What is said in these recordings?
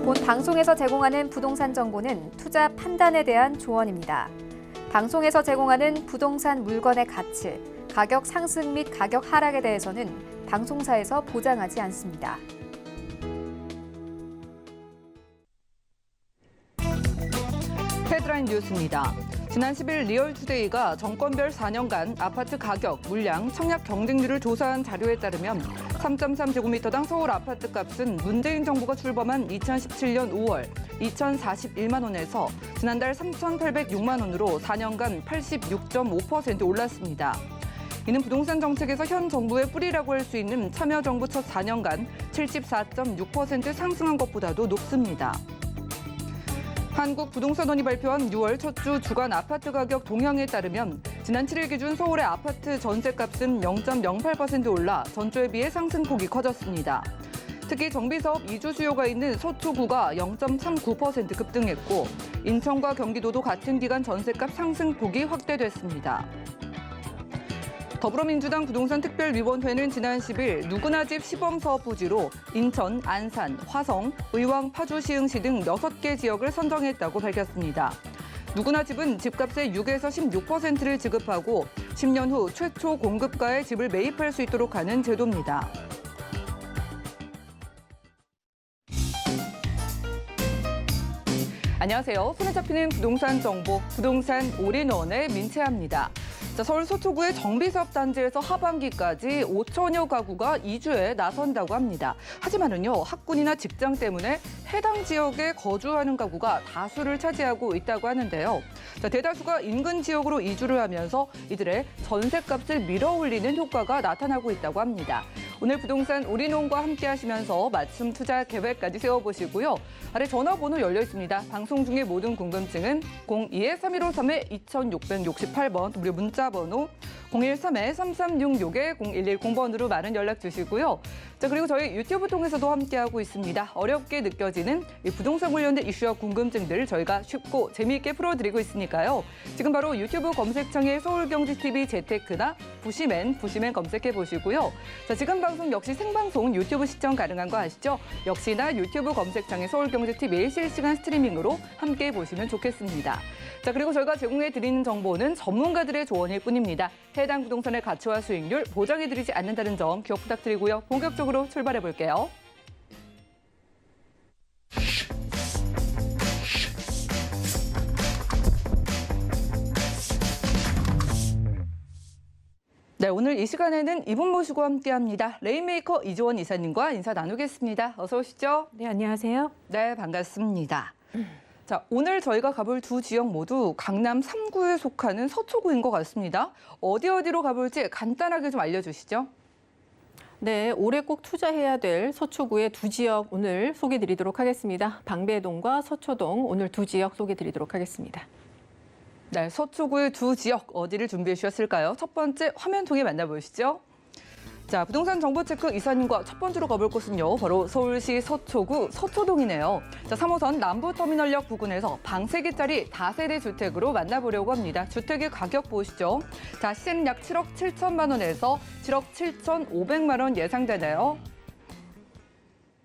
본 방송에서 제공하는 부동산 정보는 투자 판단에 대한 조언입니다. 방송에서 제공하는 부동산 물건의 가치, 가격 상승 및 가격 하락에 대해서는 방송사에서 보장하지 않습니다. 헤드라인 뉴스입니다. 지난 10일 리얼투데이가 정권별 4년간 아파트 가격, 물량, 청약 경쟁률을 조사한 자료에 따르면 3.3제곱미터당 서울 아파트 값은 문재인 정부가 출범한 2017년 5월 2,041만 원에서 지난달 3,806만 원으로 4년간 86.5% 올랐습니다. 이는 부동산 정책에서 현 정부의 뿌리라고 할 수 있는 참여정부 첫 4년간 74.6% 상승한 것보다도 높습니다. 한국부동산원이 발표한 6월 첫 주 주간 아파트 가격 동향에 따르면 지난 7일 기준 서울의 아파트 전세값은 0.08% 올라 전주에 비해 상승폭이 커졌습니다. 특히 정비사업 이주 수요가 있는 서초구가 0.39% 급등했고 인천과 경기도도 같은 기간 전세값 상승폭이 확대됐습니다. 더불어민주당 부동산특별위원회는 지난 10일 누구나 집 시범사업 부지로 인천, 안산, 화성, 의왕, 파주, 시흥시 등 6개 지역을 선정했다고 밝혔습니다. 누구나 집은 집값의 6에서 16%를 지급하고 10년 후 최초 공급가의 집을 매입할 수 있도록 하는 제도입니다. 안녕하세요. 손에 잡히는 부동산 정보, 부동산 올인원의 민채아입니다. 서울 서초구의 정비사업 단지에서 하반기까지 5천여 가구가 이주에 나선다고 합니다. 하지만은요, 학군이나 직장 때문에 해당 지역에 거주하는 가구가 다수를 차지하고 있다고 하는데요. 대다수가 인근 지역으로 이주를 하면서 이들의 전셋값을 밀어올리는 효과가 나타나고 있다고 합니다. 오늘 부동산 올인원과 함께 하시면서 맞춤 투자 계획까지 세워보시고요. 아래 전화번호 열려 있습니다. 방송 중에 모든 궁금증은 02-3153-2668번, 무료 문자 번호 013-3366-0110번으로 많은 연락 주시고요. 그리고 저희 유튜브 통해서도 함께하고 있습니다. 어렵게 느껴지는 이 부동산 관련된 이슈와 궁금증들 저희가 쉽고 재미있게 풀어드리고 있으니까요. 지금 바로 유튜브 검색창에 서울경제TV 재테크나 부시맨 검색해 보시고요. 지금 방송 역시 생방송 유튜브 시청 가능한 거 아시죠? 역시나 유튜브 검색창에 서울경제TV 실시간 스트리밍으로 함께 보시면 좋겠습니다. 그리고 저희가 제공해 드리는 정보는 전문가들의 조언일 뿐입니다. 해당 부동산의 가치와 수익률 보장해드리지 않는다는 점 기억 부탁드리고요. 본격적으로 출발해 볼게요. 네, 오늘 이 시간에는 이분 모시고 함께합니다. 레인메이커 이주원 이사님과 인사 나누겠습니다. 어서 오시죠. 네, 안녕하세요. 네, 반갑습니다. 오늘 저희가 가볼 두 지역 모두 강남 3구에 속하는 서초구인 것 같습니다. 어디로 가볼지 간단하게 좀 알려주시죠. 네, 올해 꼭 투자해야 될 서초구의 두 지역 오늘 소개드리도록 하겠습니다. 방배동과 서초동 오늘 두 지역 소개드리도록 하겠습니다. 네, 서초구의 두 지역 어디를 준비해 주셨을까요? 첫 번째 화면 통해 만나보시죠. 부동산 정보체크 이사님과 첫 번째로 가볼 곳은요. 바로 서울시 서초구 서초동이네요. 3호선 남부터미널역 부근에서 방 3개짜리 다세대 주택으로 만나보려고 합니다. 주택의 가격 보시죠. 시세는 약 7억 7천만 원에서 7억 7,500만 원 예상되네요.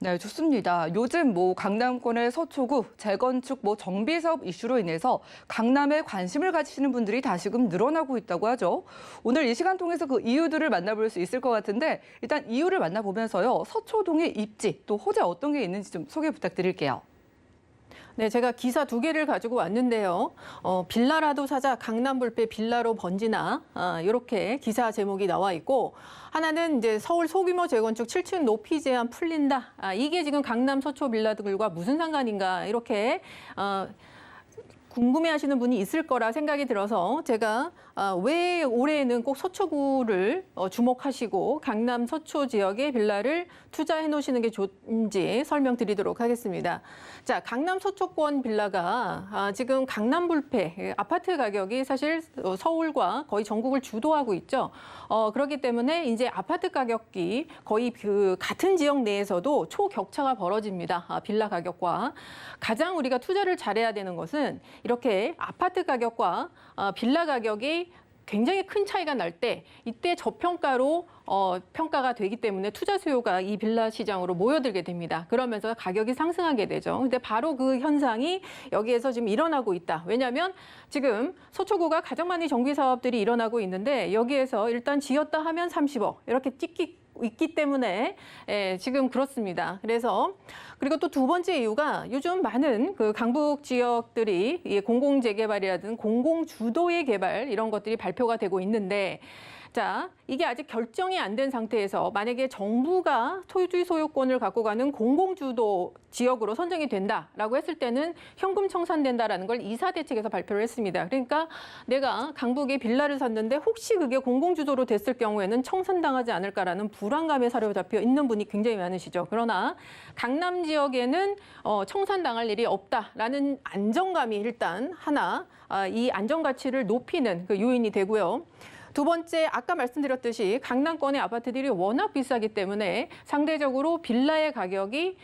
네, 좋습니다. 요즘 강남권의 서초구 재건축 정비 사업 이슈로 인해서 강남에 관심을 가지시는 분들이 다시금 늘어나고 있다고 하죠. 오늘 이 시간 통해서 그 이유들을 만나볼 수 있을 것 같은데 일단 이유를 만나보면서요. 서초동의 입지 또 호재 어떤 게 있는지 좀 소개 부탁드릴게요. 네, 제가 기사 2개를 가지고 왔는데요. 빌라라도 사자 강남 불패 빌라로 번지나 이렇게 기사 제목이 나와 있고 하나는 이제 서울 소규모 재건축 7층 높이 제한 풀린다. 이게 지금 강남 서초 빌라들과 무슨 상관인가 이렇게 궁금해하시는 분이 있을 거라 생각이 들어서 제가 왜 올해에는 꼭 서초구를 주목하시고 강남 서초 지역의 빌라를 투자해 놓으시는 게 좋은지 설명드리도록 하겠습니다. 강남 서초권 빌라가 지금 강남 불패 아파트 가격이 사실 서울과 거의 전국을 주도하고 있죠. 그렇기 때문에 이제 아파트 가격이 거의 그 같은 지역 내에서도 초격차가 벌어집니다. 빌라 가격과. 가장 우리가 투자를 잘해야 되는 것은 이렇게 아파트 가격과 빌라 가격이 굉장히 큰 차이가 날 때 이때 저평가로 평가가 되기 때문에 투자 수요가 이 빌라 시장으로 모여들게 됩니다. 그러면서 가격이 상승하게 되죠. 근데 바로 그 현상이 여기에서 지금 일어나고 있다. 왜냐하면 지금 서초구가 가장 많이 정비 사업들이 일어나고 있는데 여기에서 일단 지었다 하면 30억 이렇게 찍기 있기 때문에 지금 그렇습니다. 그래서 그리고 또 두 번째 이유가 요즘 많은 그 강북 지역들이 공공재개발이라든 공공주도의 개발 이런 것들이 발표가 되고 있는데 자, 이게 아직 결정이 안 된 상태에서 만약에 정부가 토지 소유권을 갖고 가는 공공주도 지역으로 선정이 된다라고 했을 때는 현금 청산된다라는 걸 이사 대책에서 발표를 했습니다. 그러니까 내가 강북에 빌라를 샀는데 혹시 그게 공공주도로 됐을 경우에는 청산당하지 않을까라는 불안감에 사로잡혀 있는 분이 굉장히 많으시죠. 그러나 강남 지역에는 청산당할 일이 없다라는 안정감이 일단 하나 이 안정가치를 높이는 그 요인이 되고요. 두 번째, 아까 말씀드렸듯이 강남권의 아파트들이 워낙 비싸기 때문에 상대적으로 빌라의 가격이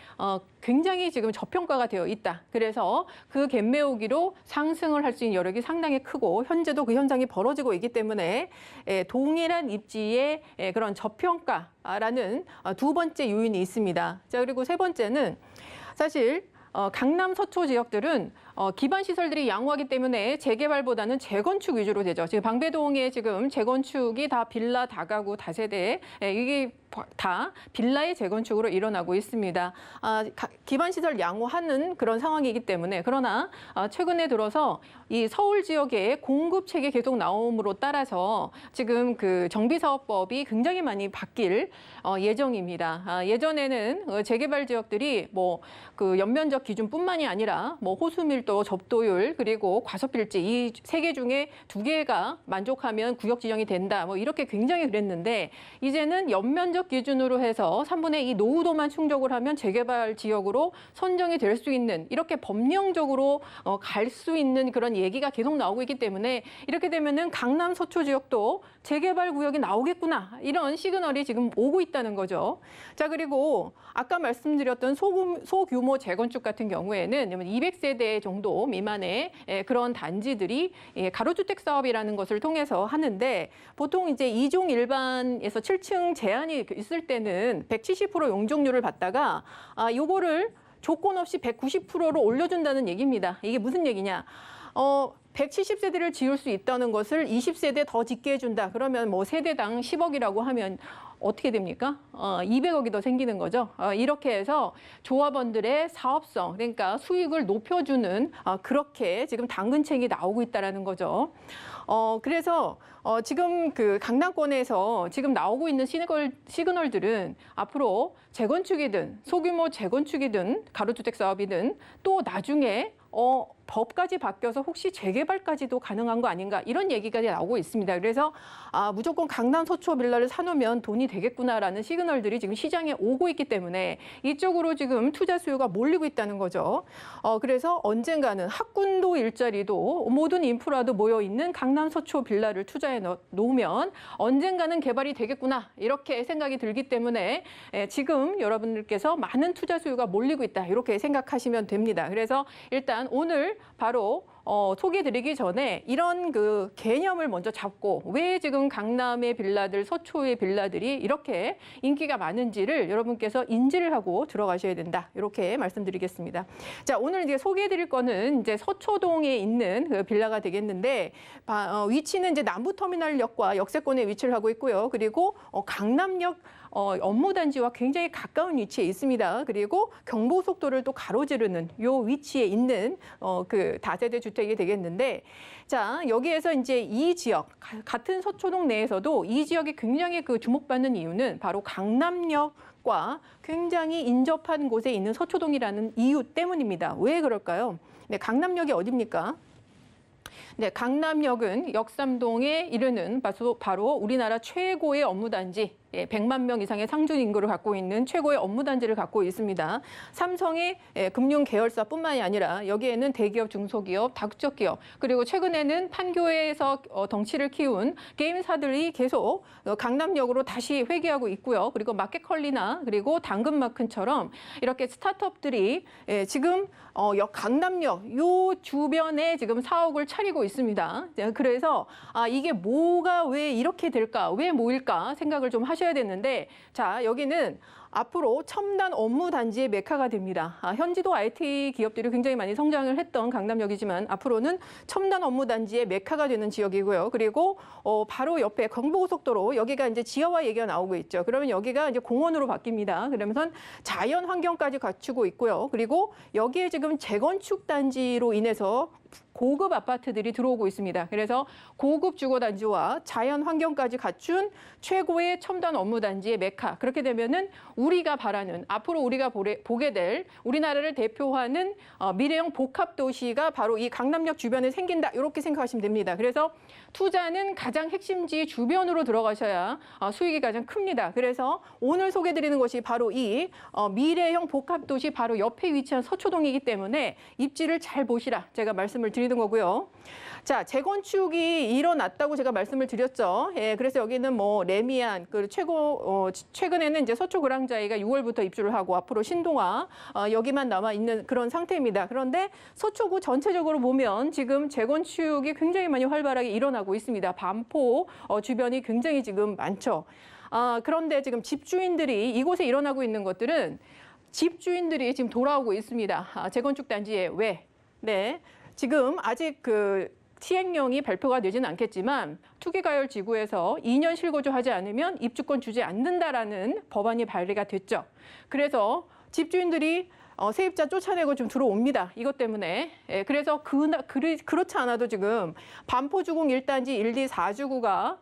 굉장히 지금 저평가가 되어 있다. 그래서 그 갭매우기로 상승을 할 수 있는 여력이 상당히 크고 현재도 그 현상이 벌어지고 있기 때문에 동일한 입지의 그런 저평가라는 두 번째 요인이 있습니다. 자, 그리고 세 번째는 사실 강남 서초 지역들은 기반 시설들이 양호하기 때문에 재개발보다는 재건축 위주로 되죠. 지금 방배동에 지금 재건축이 다 빌라, 다가구, 다세대 이게 다 빌라의 재건축으로 일어나고 있습니다. 기반 시설 양호하는 그런 상황이기 때문에 그러나 최근에 들어서 이 서울 지역의 공급책이 계속 나옴으로 따라서 지금 그 정비사업법이 굉장히 많이 바뀔 예정입니다. 예전에는 재개발 지역들이 뭐 그 연면적 기준뿐만이 아니라 뭐 호수밀도, 접도율 그리고 과소필지 이 세 개 중에 두 개가 만족하면 구역 지정이 된다. 뭐 이렇게 굉장히 그랬는데 이제는 연면적 기준으로 해서 3분의 2 노후도만 충족을 하면 재개발 지역으로 선정이 될 수 있는 이렇게 법령적으로 갈 수 있는 그런 얘기가 계속 나오고 있기 때문에 이렇게 되면은 강남 서초 지역도 재개발 구역이 나오겠구나 이런 시그널이 지금 오고 있다는 거죠. 자, 그리고 아까 말씀드렸던 소규모 재건축 같은 경우에는 200세대 정도 미만의 그런 단지들이 가로주택 사업이라는 것을 통해서 하는데 보통 이제 2종 일반에서 7층 제한이 있을 때는 170% 용적률을 받다가 요거를 조건 없이 190%로 올려준다는 얘기입니다. 이게 무슨 얘기냐? 170세대를 지을 수 있다는 것을 20세대 더 짓게 해준다. 그러면 뭐 세대당 10억이라고 하면 어떻게 됩니까? 200억이 더 생기는 거죠. 이렇게 해서 조합원들의 사업성, 그러니까 수익을 높여주는 그렇게 지금 당근책이 나오고 있다는 거죠. 그래서 지금 그 강남권에서 지금 나오고 있는 시그널들은 앞으로 재건축이든 소규모 재건축이든 가로주택 사업이든 또 나중에 법까지 바뀌어서 혹시 재개발까지도 가능한 거 아닌가 이런 얘기가 나오고 있습니다. 그래서 무조건 강남 서초 빌라를 사놓으면 돈이 되겠구나라는 시그널들이 지금 시장에 오고 있기 때문에 이쪽으로 지금 투자 수요가 몰리고 있다는 거죠. 그래서 언젠가는 학군도 일자리도 모든 인프라도 모여 있는 강남 서초 빌라를 투자해 놓으면 언젠가는 개발이 되겠구나 이렇게 생각이 들기 때문에 지금 여러분들께서 많은 투자 수요가 몰리고 있다 이렇게 생각하시면 됩니다. 그래서 일단 오늘 바로 소개해드리기 전에 이런 그 개념을 먼저 잡고 왜 지금 강남의 빌라들, 서초의 빌라들이 이렇게 인기가 많은지를 여러분께서 인지를 하고 들어가셔야 된다. 이렇게 말씀드리겠습니다. 자, 오늘 이제 소개해드릴 거는 이제 서초동에 있는 그 빌라가 되겠는데 위치는 이제 남부터미널역과 역세권에 위치를 하고 있고요. 그리고 강남역 업무단지와 굉장히 가까운 위치에 있습니다. 그리고 경부속도를 또 가로지르는 요 위치에 있는 그 다세대 주택이 되겠는데, 자, 여기에서 이제 이 지역 같은 서초동 내에서도 이 지역이 굉장히 그 주목받는 이유는 바로 강남역과 굉장히 인접한 곳에 있는 서초동이라는 이유 때문입니다. 왜 그럴까요? 네, 강남역이 어디입니까? 네, 강남역은 역삼동에 이르는 바로 우리나라 최고의 업무단지 100만 명 이상의 상준 인구를 갖고 있는 최고의 업무 단지를 갖고 있습니다. 삼성의 금융 계열사뿐만이 아니라 여기에는 대기업, 중소기업, 다국적 기업, 그리고 최근에는 판교에서 덩치를 키운 게임사들이 계속 강남역으로 다시 회귀하고 있고요. 그리고 마켓컬리나 그리고 당근마켓처럼 이렇게 스타트업들이 지금 강남역 요 주변에 지금 사옥을 차리고 있습니다. 그래서 이게 뭐가 왜 이렇게 될까, 왜 모일까 생각을 좀 하셔야 되는데, 자, 여기는 앞으로 첨단 업무 단지의 메카가 됩니다. 현지도 IT 기업들이 굉장히 많이 성장을 했던 강남역이지만 앞으로는 첨단 업무 단지의 메카가 되는 지역이고요. 그리고 바로 옆에 경부고속도로, 여기가 이제 지하화 얘기가 나오고 있죠. 그러면 여기가 이제 공원으로 바뀝니다. 그러면서 자연 환경까지 갖추고 있고요. 그리고 여기에 지금 재건축 단지로 인해서 고급 아파트들이 들어오고 있습니다. 그래서 고급 주거단지와 자연 환경까지 갖춘 최고의 첨단 업무 단지의 메카. 그렇게 되면은 우리가 바라는, 앞으로 우리가 보게 될 우리나라를 대표하는 미래형 복합 도시가 바로 이 강남역 주변에 생긴다. 이렇게 생각하시면 됩니다. 그래서 투자는 가장 핵심지 주변으로 들어가셔야 수익이 가장 큽니다. 그래서 오늘 소개드리는 것이 바로 이 미래형 복합 도시 바로 옆에 위치한 서초동이기 때문에 입지를 잘 보시라 제가 말씀을 드리는 거고요. 자, 재건축이 일어났다고 제가 말씀을 드렸죠. 그래서 여기는 뭐 레미안, 최근에는 이제 서초 그랑자이가 6월부터 입주를 하고 앞으로 신동아 여기만 남아 있는 그런 상태입니다. 그런데 서초구 전체적으로 보면 지금 재건축이 굉장히 많이 활발하게 일어나고 있습니다. 반포 주변이 굉장히 지금 많죠. 그런데 지금 집주인들이 이곳에 일어나고 있는 것들은 집주인들이 지금 돌아오고 있습니다. 재건축 단지에 왜? 네. 지금 아직 시행령이 발표가 되지는 않겠지만 투기가열 지구에서 2년 실거주하지 않으면 입주권 주지 않는다라는 법안이 발의가 됐죠. 그래서 집주인들이 세입자 쫓아내고 좀 들어옵니다. 이것 때문에. 그래서 그렇지 않아도 지금 반포주공 1단지 1D 4주구가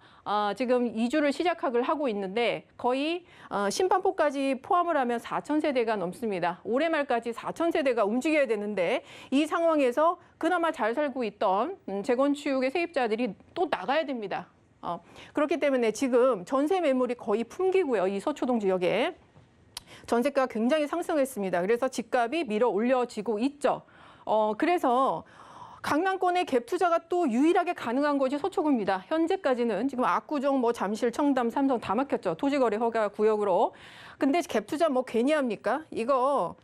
지금 이주를 시작을 하고 있는데 거의 신반포까지 포함을 하면 4,000세대가 넘습니다. 올해 말까지 4,000세대가 움직여야 되는데 이 상황에서 그나마 잘 살고 있던 재건축의 세입자들이 또 나가야 됩니다. 그렇기 때문에 지금 전세 매물이 거의 풍기고요. 이 서초동 지역에. 전세가가 굉장히 상승했습니다. 그래서 집값이 밀어 올려지고 있죠. 그래서 강남권의 갭 투자가 또 유일하게 가능한 곳이 서초구입니다. 현재까지는 지금 압구정, 잠실, 청담, 삼성 다 막혔죠. 토지거래 허가 구역으로. 근데 갭 투자 괜히 합니까? 이거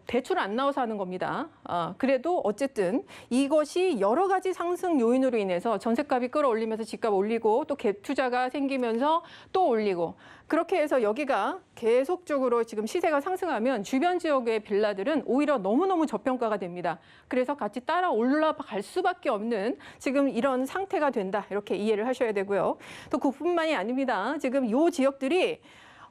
대출 안 나와서 하는 겁니다. 그래도 어쨌든 이것이 여러 가지 상승 요인으로 인해서 전세값이 끌어올리면서 집값 올리고 또 갭 투자가 생기면서 또 올리고 그렇게 해서 여기가 계속적으로 지금 시세가 상승하면 주변 지역의 빌라들은 오히려 너무너무 저평가가 됩니다. 그래서 같이 따라 올라갈 수밖에 없는 지금 이런 상태가 된다. 이렇게 이해를 하셔야 되고요. 또 그뿐만이 아닙니다. 지금 이 지역들이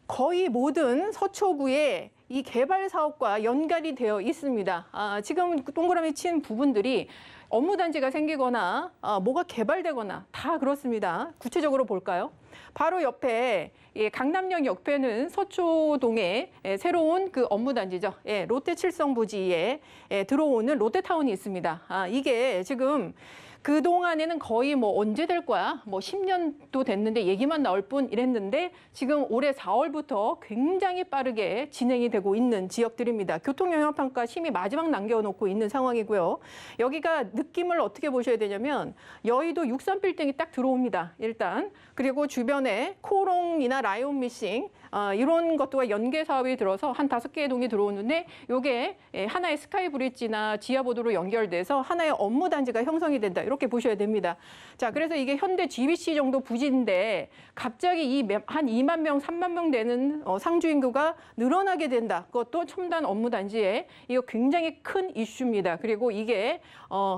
거의 모든 서초구의 이 개발 사업과 연관이 되어 있습니다. 지금 동그라미 친 부분들이 업무단지가 생기거나 뭐가 개발되거나 다 그렇습니다. 구체적으로 볼까요? 바로 옆에 강남역 옆에는 서초동에 새로운 그 업무단지죠. 롯데 칠성 부지에 들어오는 롯데타운이 있습니다. 이게 지금 그동안에는 거의 언제 될 거야? 10년도 됐는데 얘기만 나올 뿐 이랬는데 지금 올해 4월부터 굉장히 빠르게 진행이 되고 있는 지역들입니다. 교통영향평가 심의 마지막 남겨놓고 있는 상황이고요. 여기가 느낌을 어떻게 보셔야 되냐면 여의도 63빌딩이 딱 들어옵니다. 일단. 그리고 주변에 코롱이나 라이온미싱 이런 것과 연계 사업이 들어서 한 5개의 동이 들어오는데 이게 하나의 스카이브리지나 지하보도로 연결돼서 하나의 업무단지가 형성이 된다. 이렇게 보셔야 됩니다. 자, 그래서 이게 현대 GBC 정도 부지인데 갑자기 한 2만 명, 3만 명 되는 상주 인구가 늘어나게 된다. 그것도 첨단 업무단지에 이거 굉장히 큰 이슈입니다. 그리고 이게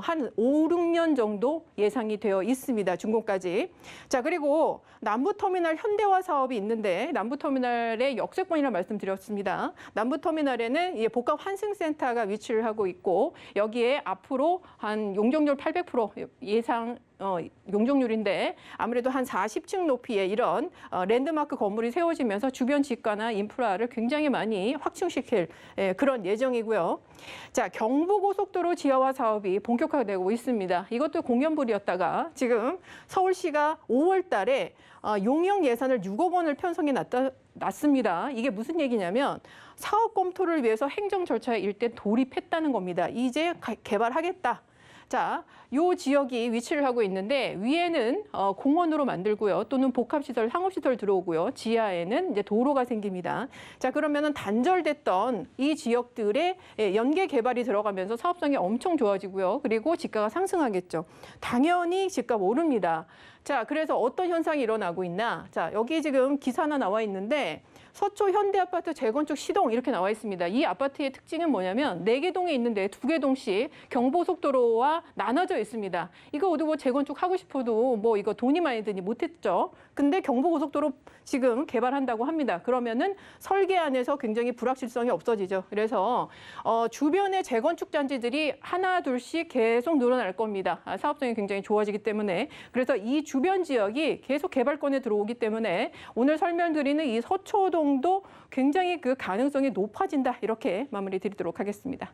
한 5, 6년 정도 예상이 되어 있습니다. 준공까지. 자, 그리고 남부터미널 현대화 사업이 있는데 남부터미널의 역세권이라고 말씀드렸습니다. 남부터미널에는 복합 환승센터가 위치를 하고 있고 여기에 앞으로 한 용적률 800% 예상 용적률인데 아무래도 한 40층 높이의 이런 랜드마크 건물이 세워지면서 주변 지가나 인프라를 굉장히 많이 확충시킬 그런 예정이고요. 자, 경부고속도로 지하화 사업이 본격화되고 있습니다. 이것도 공연불이었다가 지금 서울시가 5월 달에 용역 예산을 6억 원을 편성해 놨습니다. 이게 무슨 얘기냐면 사업 검토를 위해서 행정 절차에 일단 돌입했다는 겁니다. 이제 개발하겠다. 자, 요 지역이 위치를 하고 있는데 위에는 공원으로 만들고요. 또는 복합시설, 상업시설 들어오고요. 지하에는 이제 도로가 생깁니다. 자, 그러면은 단절됐던 이 지역들의 연계 개발이 들어가면서 사업성이 엄청 좋아지고요. 그리고 지가가 상승하겠죠. 당연히 집값 오릅니다. 자, 그래서 어떤 현상이 일어나고 있나? 자, 여기 지금 기사 하나 나와 있는데 서초 현대아파트 재건축 시동 이렇게 나와 있습니다. 이 아파트의 특징은 뭐냐면 4개 동에 있는데 2개 동씩 경부고속도로와 나눠져 있습니다. 이거 어디 뭐 재건축 하고 싶어도 뭐 이거 돈이 많이 드니 못했죠. 근데 경부고속도로 지금 개발한다고 합니다. 그러면은 설계안에서 굉장히 불확실성이 없어지죠. 그래서 주변의 재건축 단지들이 하나 둘씩 계속 늘어날 겁니다. 사업성이 굉장히 좋아지기 때문에. 그래서 이 주변 지역이 계속 개발권에 들어오기 때문에 오늘 설명드리는 이 서초동도 굉장히 그 가능성이 높아진다. 이렇게 마무리 드리도록 하겠습니다.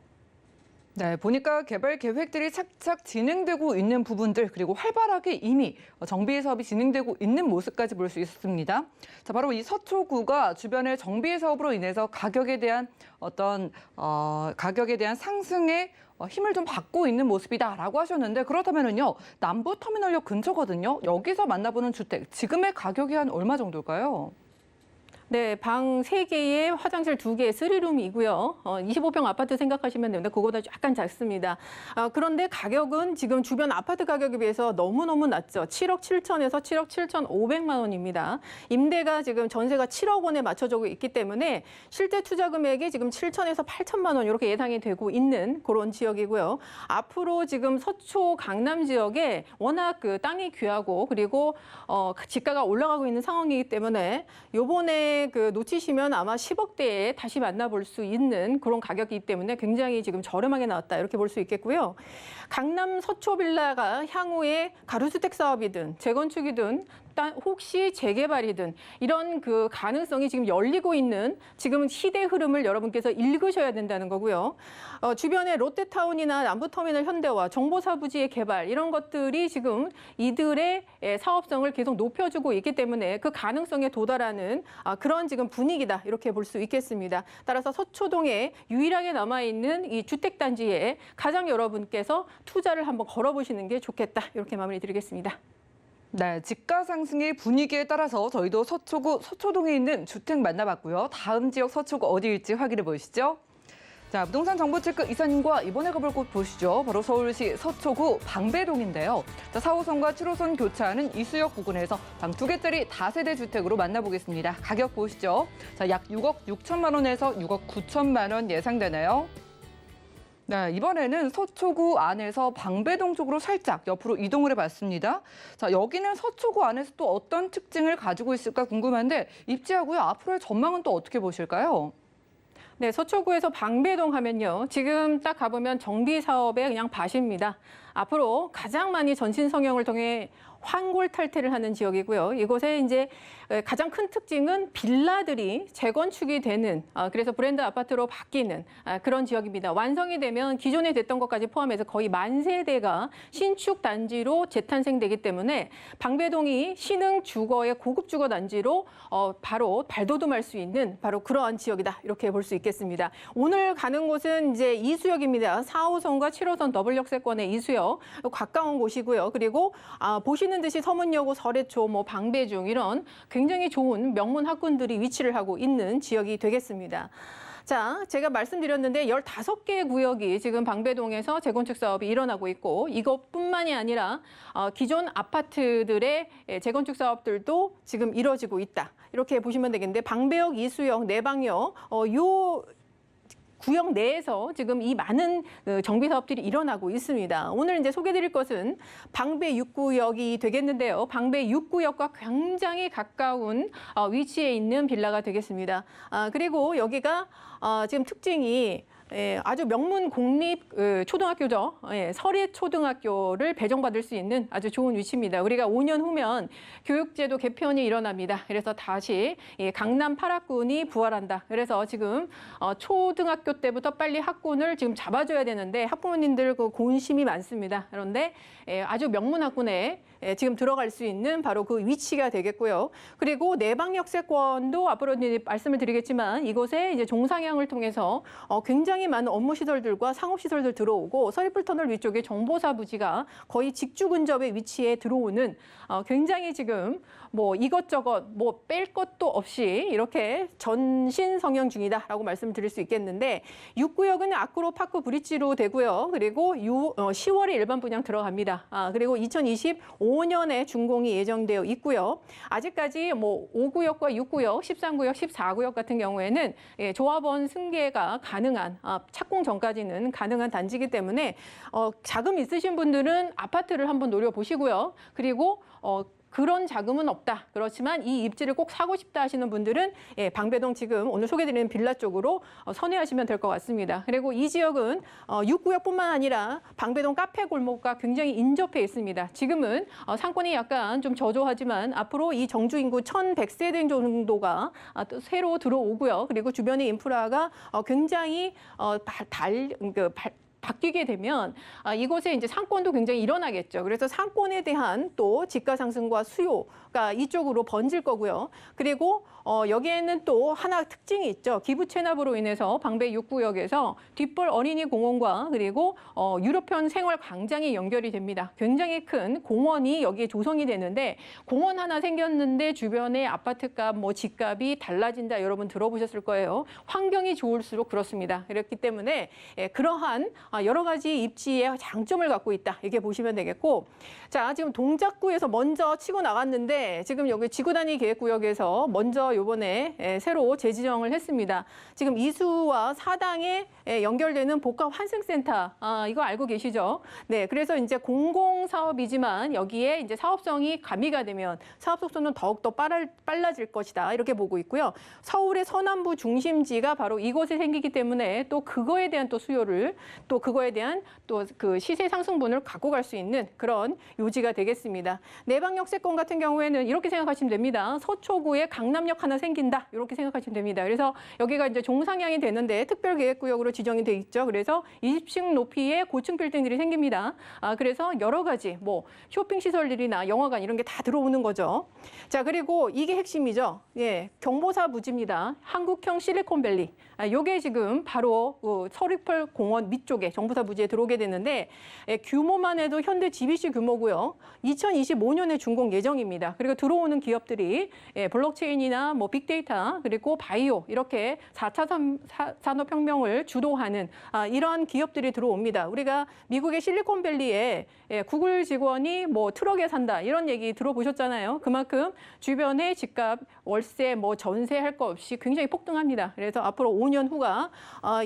네, 보니까 개발 계획들이 착착 진행되고 있는 부분들 그리고 활발하게 이미 정비 사업이 진행되고 있는 모습까지 볼 수 있습니다. 자, 바로 이 서초구가 주변의 정비 사업으로 인해서 가격에 대한 상승에 힘을 좀 받고 있는 모습이다라고 하셨는데 그렇다면은요 남부터미널역 근처거든요. 여기서 만나보는 주택 지금의 가격이 한 얼마 정도일까요? 네, 방 3개에 화장실 2개, 3룸이고요. 25평 아파트 생각하시면 됩니다. 그거보다 약간 작습니다. 그런데 가격은 지금 주변 아파트 가격에 비해서 너무너무 낮죠. 7억 7천에서 7억 7,500만 원입니다. 임대가 지금 전세가 7억 원에 맞춰지고 있기 때문에 실제 투자 금액이 지금 7천에서 8천만 원 이렇게 예상이 되고 있는 그런 지역이고요. 앞으로 지금 서초 강남 지역에 워낙 그 땅이 귀하고 그리고 지가가 올라가고 있는 상황이기 때문에 요번에 그 놓치시면 아마 10억대에 다시 만나볼 수 있는 그런 가격이기 때문에 굉장히 지금 저렴하게 나왔다 이렇게 볼 수 있겠고요. 강남 서초 빌라가 향후에 가로주택 사업이든 재건축이든 혹시 재개발이든 이런 그 가능성이 지금 열리고 있는 지금 시대 흐름을 여러분께서 읽으셔야 된다는 거고요. 주변에 롯데타운이나 남부터미널 현대와 정보사부지의 개발 이런 것들이 지금 이들의 사업성을 계속 높여주고 있기 때문에 그 가능성에 도달하는 그런 지금 분위기다 이렇게 볼 수 있겠습니다. 따라서 서초동에 유일하게 남아있는 이 주택단지에 가장 여러분께서 투자를 한번 걸어보시는 게 좋겠다 이렇게 마무리 드리겠습니다. 네, 집가 상승의 분위기에 따라서 저희도 서초구 서초동에 있는 주택 만나봤고요. 다음 지역 서초구 어디일지 확인해 보시죠. 자, 부동산 정보 체크 이사님과 이번에 가볼 곳 보시죠. 바로 서울시 서초구 방배동인데요. 자, 4호선과 7호선 교차하는 이수역 부근에서 방 2개짜리 다세대 주택으로 만나보겠습니다. 가격 보시죠. 자, 약 6억 6천만 원에서 6억 9천만 원 예상되네요. 네, 이번에는 서초구 안에서 방배동 쪽으로 살짝 옆으로 이동을 해봤습니다. 자, 여기는 서초구 안에서 또 어떤 특징을 가지고 있을까 궁금한데 입지하고요. 앞으로의 전망은 또 어떻게 보실까요? 네, 서초구에서 방배동 하면요. 지금 딱 가보면 정비 사업의 그냥 밭입니다. 앞으로 가장 많이 전신 성형을 통해 환골 탈퇴를 하는 지역이고요. 이곳에 이제 가장 큰 특징은 빌라들이 재건축이 되는 그래서 브랜드 아파트로 바뀌는 그런 지역입니다. 완성이 되면 기존에 됐던 것까지 포함해서 거의 10,000세대가 신축 단지로 재탄생되기 때문에 방배동이 신흥 주거의 고급 주거 단지로 바로 발돋움할 수 있는 바로 그러한 지역이다 이렇게 볼 수 있겠습니다. 오늘 가는 곳은 이제 이수역입니다. 4호선과 7호선 더블 역세권의 이수역 가까운 곳이고요. 그리고 보시는 듯이 서문여고, 설해초, 방배중 이런 굉장히 좋은 명문 학군들이 위치를 하고 있는 지역이 되겠습니다. 자, 제가 말씀드렸는데 15개의 구역이 지금 방배동에서 재건축 사업이 일어나고 있고 이것뿐만이 아니라 기존 아파트들의 재건축 사업들도 지금 이뤄지고 있다. 이렇게 보시면 되겠는데 방배역, 이수역, 내방역 요 구역 내에서 지금 이 많은 정비 사업들이 일어나고 있습니다. 오늘 이제 소개드릴 것은 방배 6구역이 되겠는데요. 방배 6구역과 굉장히 가까운 위치에 있는 빌라가 되겠습니다. 그리고 여기가 지금 특징이 아주 명문 공립 초등학교죠. 서리초등학교를 배정받을 수 있는 아주 좋은 위치입니다. 우리가 5년 후면 교육제도 개편이 일어납니다. 그래서 다시 강남 8학군이 부활한다. 그래서 지금 초등학교 때부터 빨리 학군을 지금 잡아줘야 되는데 학부모님들 그 고심이 많습니다. 그런데 아주 명문 학군에 지금 들어갈 수 있는 바로 그 위치가 되겠고요. 그리고 내방역세권도 앞으로 이제 말씀을 드리겠지만 이곳에 이제 종상향을 통해서 굉장히 많은 업무 시설들과 상업 시설들 들어오고 서리풀터널 위쪽에 정보사 부지가 거의 직주 근접의 위치에 들어오는 굉장히 지금 뭐 이것저것 뭐 뺄 것도 없이 이렇게 전신 성형 중이다라고 말씀드릴 수 있겠는데 6구역은 아크로 파크 브릿지로 되고요. 그리고 10월에 일반 분양 들어갑니다. 그리고 2025년에 준공이 예정되어 있고요. 아직까지 뭐 5구역과 6구역, 13구역, 14구역 같은 경우에는 조합원 승계가 가능한 착공 전까지는 가능한 단지이기 때문에 자금 있으신 분들은 아파트를 한번 노려보시고요. 그리고 그런 자금은 없다. 그렇지만 이 입지를 꼭 사고 싶다 하시는 분들은 방배동 지금 오늘 소개드리는 빌라 쪽으로 선회하시면 될 것 같습니다. 그리고 이 지역은 6구역뿐만 아니라 방배동 카페 골목과 굉장히 인접해 있습니다. 지금은 상권이 약간 좀 저조하지만 앞으로 이 정주 인구 1,100세대 정도가 또 새로 들어오고요. 그리고 주변의 인프라가 굉장히 바뀌게 되면 이곳에 이제 상권도 굉장히 일어나겠죠. 그래서 상권에 대한 또 집가 상승과 수요가 이쪽으로 번질 거고요. 그리고 여기에는 또 하나 특징이 있죠. 기부 체납으로 인해서 방배 6구역에서 뒷벌 어린이 공원과 그리고 유럽형 생활 광장이 연결이 됩니다. 굉장히 큰 공원이 여기에 조성이 되는데 공원 하나 생겼는데 주변의 아파트값, 뭐 집값이 달라진다. 여러분 들어보셨을 거예요. 환경이 좋을수록 그렇습니다. 그렇기 때문에 그러한 여러 가지 입지의 장점을 갖고 있다. 이렇게 보시면 되겠고, 자 지금 동작구에서 먼저 치고 나갔는데 지금 여기 지구단위 계획구역에서 먼저 요번에 새로 재지정을 했습니다. 지금 이수와 사당에 연결되는 복합 환승센터 이거 알고 계시죠? 네, 그래서 이제 공공사업이지만 여기에 이제 사업성이 가미가 되면 사업 속도는 더욱더 빨라질 것이다. 이렇게 보고 있고요. 서울의 서남부 중심지가 바로 이곳에 생기기 때문에 또 그거에 대한 또 수요를 또 그거에 대한 또 그 시세 상승분을 갖고 갈 수 있는 그런 요지가 되겠습니다. 내방역세권 같은 경우에는 이렇게 생각하시면 됩니다. 서초구에 강남역 하나 생긴다. 이렇게 생각하시면 됩니다. 그래서 여기가 이제 종상향이 되는데 특별계획구역으로 지정이 돼 있죠. 그래서 20층 높이의 고층 빌딩들이 생깁니다. 그래서 여러 가지 뭐 쇼핑 시설들이나 영화관 이런 게 다 들어오는 거죠. 자, 그리고 이게 핵심이죠. 경보사 부지입니다. 한국형 실리콘밸리. 요게 지금 바로 서리풀 공원 밑쪽에 정보사 부지에 들어오게 되는데 규모만 해도 현대 GBC 규모고요. 2025년에 준공 예정입니다. 그리고 들어오는 기업들이 블록체인이나 뭐 빅데이터 그리고 바이오 이렇게 4차 산업혁명을 주도하는 이러한 기업들이 들어옵니다. 우리가 미국의 실리콘밸리에 구글 직원이 뭐 트럭에 산다 이런 얘기 들어보셨잖아요. 그만큼 주변에 집값, 월세, 뭐 전세 할 거 없이 굉장히 폭등합니다. 그래서 앞으로 5년 후가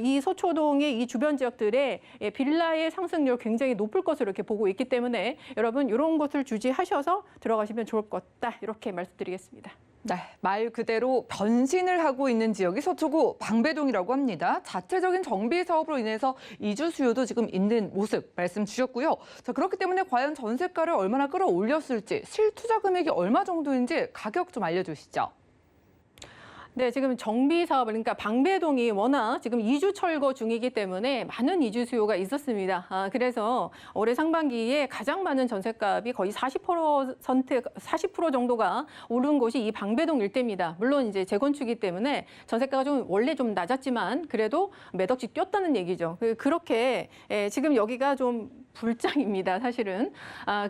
이 서초동의 이 주변 지역들의 빌라의 상승률 굉장히 높을 것으로 이렇게 보고 있기 때문에 여러분 이런 것을 주지하셔서 들어가시면 좋을 것 같다. 이렇게 말씀드리겠습니다. 네, 말 그대로 변신을 하고 있는 지역이 서초구 방배동이라고 합니다. 자체적인 정비 사업으로 인해서 이주 수요도 지금 있는 모습 말씀 주셨고요. 자, 그렇기 때문에 과연 전세가를 얼마나 끌어올렸을지, 실투자 금액이 얼마 정도인지 가격 좀 알려주시죠. 네, 지금 정비 사업을 그러니까 방배동이 워낙 지금 이주 철거 중이기 때문에 많은 이주 수요가 있었습니다. 그래서 올해 상반기에 가장 많은 전셋값이 거의 40% 정도가 오른 곳이 이 방배동 일대입니다. 물론 이제 재건축이기 때문에 전셋가가 좀 원래 좀 낮았지만 그래도 몇 억씩 뛰었다는 얘기죠. 그렇게 지금 여기가 좀 불장입니다, 사실은.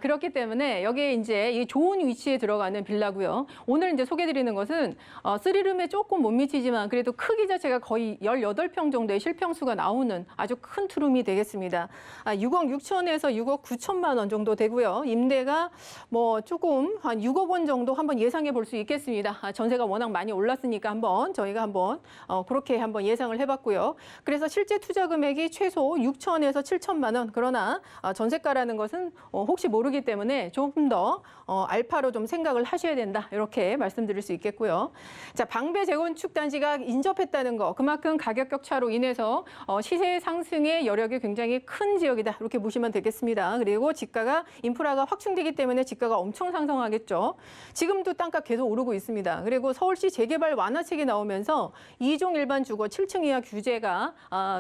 그렇기 때문에 여기에 이제 이 좋은 위치에 들어가는 빌라고요. 오늘 이제 소개드리는 것은 3룸에 조금 못 미치지만 그래도 크기 자체가 거의 18평 정도의 실평수가 나오는 아주 큰 투룸이 되겠습니다. 6억 6천에서 6억 9천만 원 정도 되고요. 임대가 뭐 조금 한 6억 원 정도 한번 예상해 볼 수 있겠습니다. 전세가 워낙 많이 올랐으니까 저희가 한번 그렇게 한번 예상을 해봤고요. 그래서 실제 투자 금액이 최소 6천에서 7천만 원. 그러나 전세가라는 것은 혹시 모르기 때문에 조금 더 알파로 좀 생각을 하셔야 된다. 이렇게 말씀드릴 수 있겠고요. 자, 방배 재건축 단지가 인접했다는 거, 그만큼 가격 격차로 인해서 시세 상승의 여력이 굉장히 큰 지역이다. 이렇게 보시면 되겠습니다. 그리고 지가가 인프라가 확충되기 때문에 지가가 엄청 상승하겠죠. 지금도 땅값 계속 오르고 있습니다. 그리고 서울시 재개발 완화책이 나오면서 2종 일반 주거 7층 이하 규제가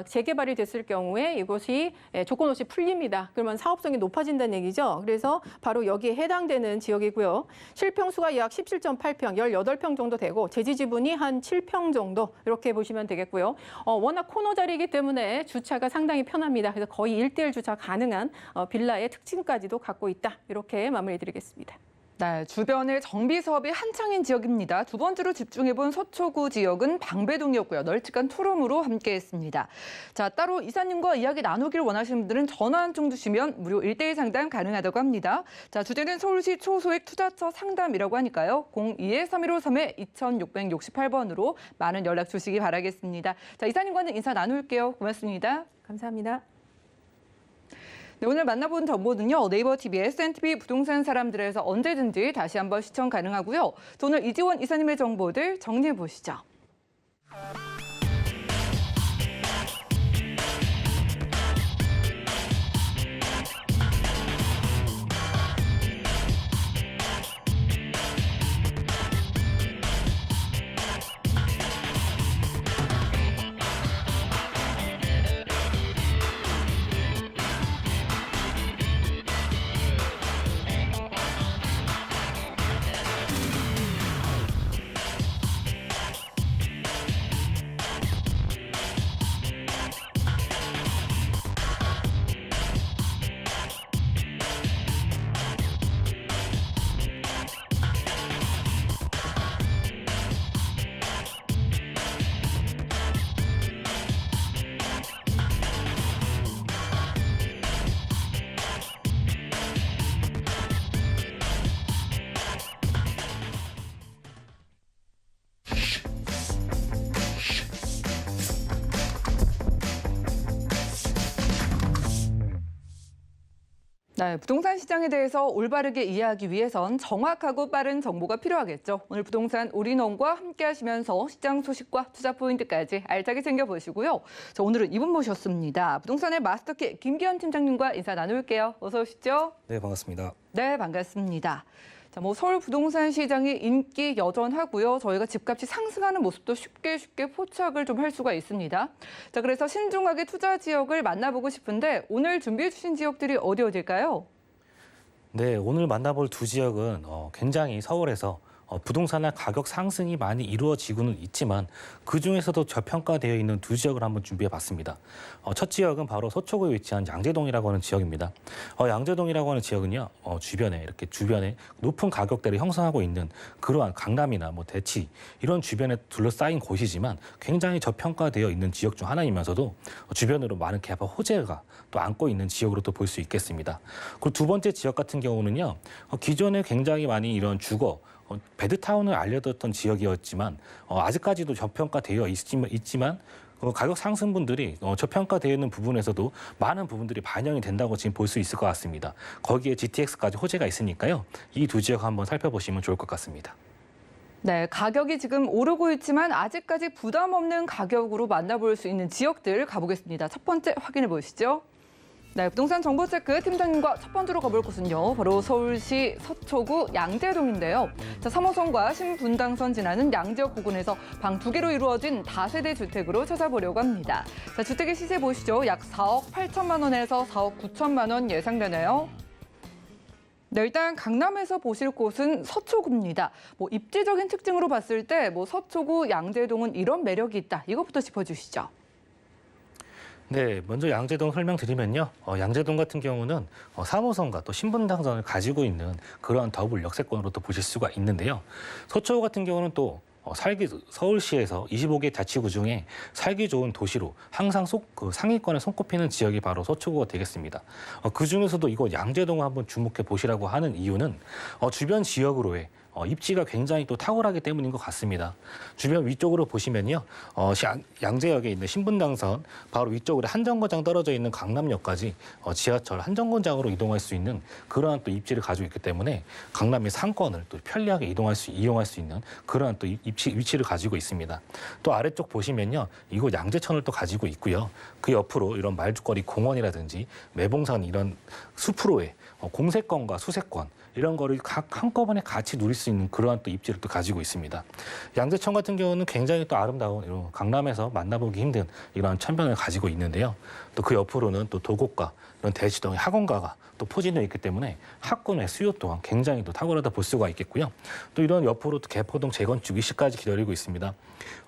재개발이 됐을 경우에 이것이 조건 없이 풀립니다. 그러면 사업성이 높아진다는 얘기죠. 그래서 바로 여기에 해당되는 지역이고요. 실평수가 약 17.8평, 18평 정도 되고 재지 지분이 한 7평 정도 이렇게 보시면 되겠고요. 워낙 코너 자리이기 때문에 주차가 상당히 편합니다. 그래서 거의 1:1 주차 가능한 빌라의 특징까지도 갖고 있다. 이렇게 마무리드리겠습니다. 네, 주변에 정비 사업이 한창인 지역입니다. 두 번째로 집중해본 서초구 지역은 방배동이었고요. 널찍한 투룸으로 함께했습니다. 자, 따로 이사님과 이야기 나누기를 원하시는 분들은 전화 한 통 주시면 무료 1:1 상담 가능하다고 합니다. 자, 주제는 서울시 초소액 투자처 상담이라고 하니까요. 02-3153-2668번으로 많은 연락 주시기 바라겠습니다. 자, 이사님과는 인사 나눌게요. 고맙습니다. 감사합니다. 네, 오늘 만나본 정보는요. 네이버 TV의 SNTV 부동산 사람들에서 언제든지 다시 한번 시청 가능하고요. 오늘 이지원 이사님의 정보들 정리해 보시죠. 네, 부동산 시장에 대해서 올바르게 이해하기 위해선 정확하고 빠른 정보가 필요하겠죠. 오늘 부동산 올인원과 함께 하시면서 시장 소식과 투자 포인트까지 알차게 챙겨보시고요. 자, 오늘은 이분 모셨습니다. 부동산의 마스터키 김기현 팀장님과 인사 나눌게요. 어서 오시죠. 네, 반갑습니다. 네, 반갑습니다. 자, 서울 부동산 시장이 인기 여전하고요. 저희가 집값이 상승하는 모습도 쉽게 포착을 좀 할 수가 있습니다. 자, 그래서 신중하게 투자 지역을 만나보고 싶은데 오늘 준비해 주신 지역들이 어디일까요? 네, 오늘 만나볼 두 지역은 굉장히 서울에서 부동산의 가격 상승이 많이 이루어지고는 있지만 그중에서도 저평가되어 있는 두 지역을 한번 준비해봤습니다. 첫 지역은 바로 서초구에 위치한 양재동이라고 하는 지역입니다. 양재동이라고 하는 지역은요, 주변에 높은 가격대를 형성하고 있는 그러한 강남이나 대치 이런 주변에 둘러싸인 곳이지만 굉장히 저평가되어 있는 지역 중 하나이면서도 주변으로 많은 개발 호재가 또 안고 있는 지역으로 또 볼 수 있겠습니다. 그리고 두 번째 지역 같은 경우는요, 기존에 굉장히 많이 이런 주거 베드타운을 알려졌던 지역이었지만 아직까지도 저평가되어 있지만 가격 상승분들이 저평가되어 있는 부분에서도 많은 부분들이 반영이 된다고 지금 볼 수 있을 것 같습니다. 거기에 GTX까지 호재가 있으니까요. 이 두 지역 한번 살펴보시면 좋을 것 같습니다. 네, 가격이 지금 오르고 있지만 아직까지 부담 없는 가격으로 만나볼 수 있는 지역들 가보겠습니다. 첫 번째 확인해 보시죠. 네, 부동산 정보 체크 팀장님과 첫 번째로 가볼 곳은요. 바로 서울시 서초구 양재동인데요. 자, 3호선과 신분당선 지나는 양재역 부근에서 방 2개로 이루어진 다세대 주택으로 찾아보려고 합니다. 자, 주택의 시세 보시죠. 약 4억 8천만 원에서 4억 9천만 원 예상되네요. 네, 일단 강남에서 보실 곳은 서초구입니다. 입지적인 특징으로 봤을 때 서초구 양재동은 이런 매력이 있다. 이것부터 짚어주시죠. 네, 먼저 양재동 설명드리면요. 양재동 같은 경우는 3호선과 또 신분당선을 가지고 있는 그러한 더블 역세권으로 또 보실 수가 있는데요. 서초구 같은 경우는 또 서울시에서 25개 자치구 중에 살기 좋은 도시로 항상 상위권에 손꼽히는 지역이 바로 서초구가 되겠습니다. 그중에서도 이곳 양재동을 한번 주목해 보시라고 하는 이유는 주변 지역으로의 입지가 굉장히 또 탁월하기 때문인 것 같습니다. 주변 위쪽으로 보시면요, 양재역에 있는 신분당선 바로 위쪽으로 한정거장 떨어져 있는 강남역까지 지하철 한정거장으로 이동할 수 있는 그러한 또 입지를 가지고 있기 때문에 강남의 상권을 또 편리하게 이용할 수 있는 그러한 또 위치를 가지고 있습니다. 또 아래쪽 보시면요, 이곳 양재천을 또 가지고 있고요. 그 옆으로 이런 말죽거리 공원이라든지 매봉산 이런 숲으로의 공세권과 수세권 이런 거를 각 한꺼번에 같이 누릴 수 있는 그러한 또 입지를 또 가지고 있습니다. 양재천 같은 경우는 굉장히 또 아름다운 이런 강남에서 만나보기 힘든 이러한 천변을 가지고 있는데요. 또 그 옆으로는 또 도곡과 이런 대치동의 학원가가 또 포진되어 있기 때문에 학군의 수요 또한 굉장히 또 탁월하다 볼 수가 있겠고요. 또 이런 옆으로 또 개포동 재건축이 시까지 기다리고 있습니다.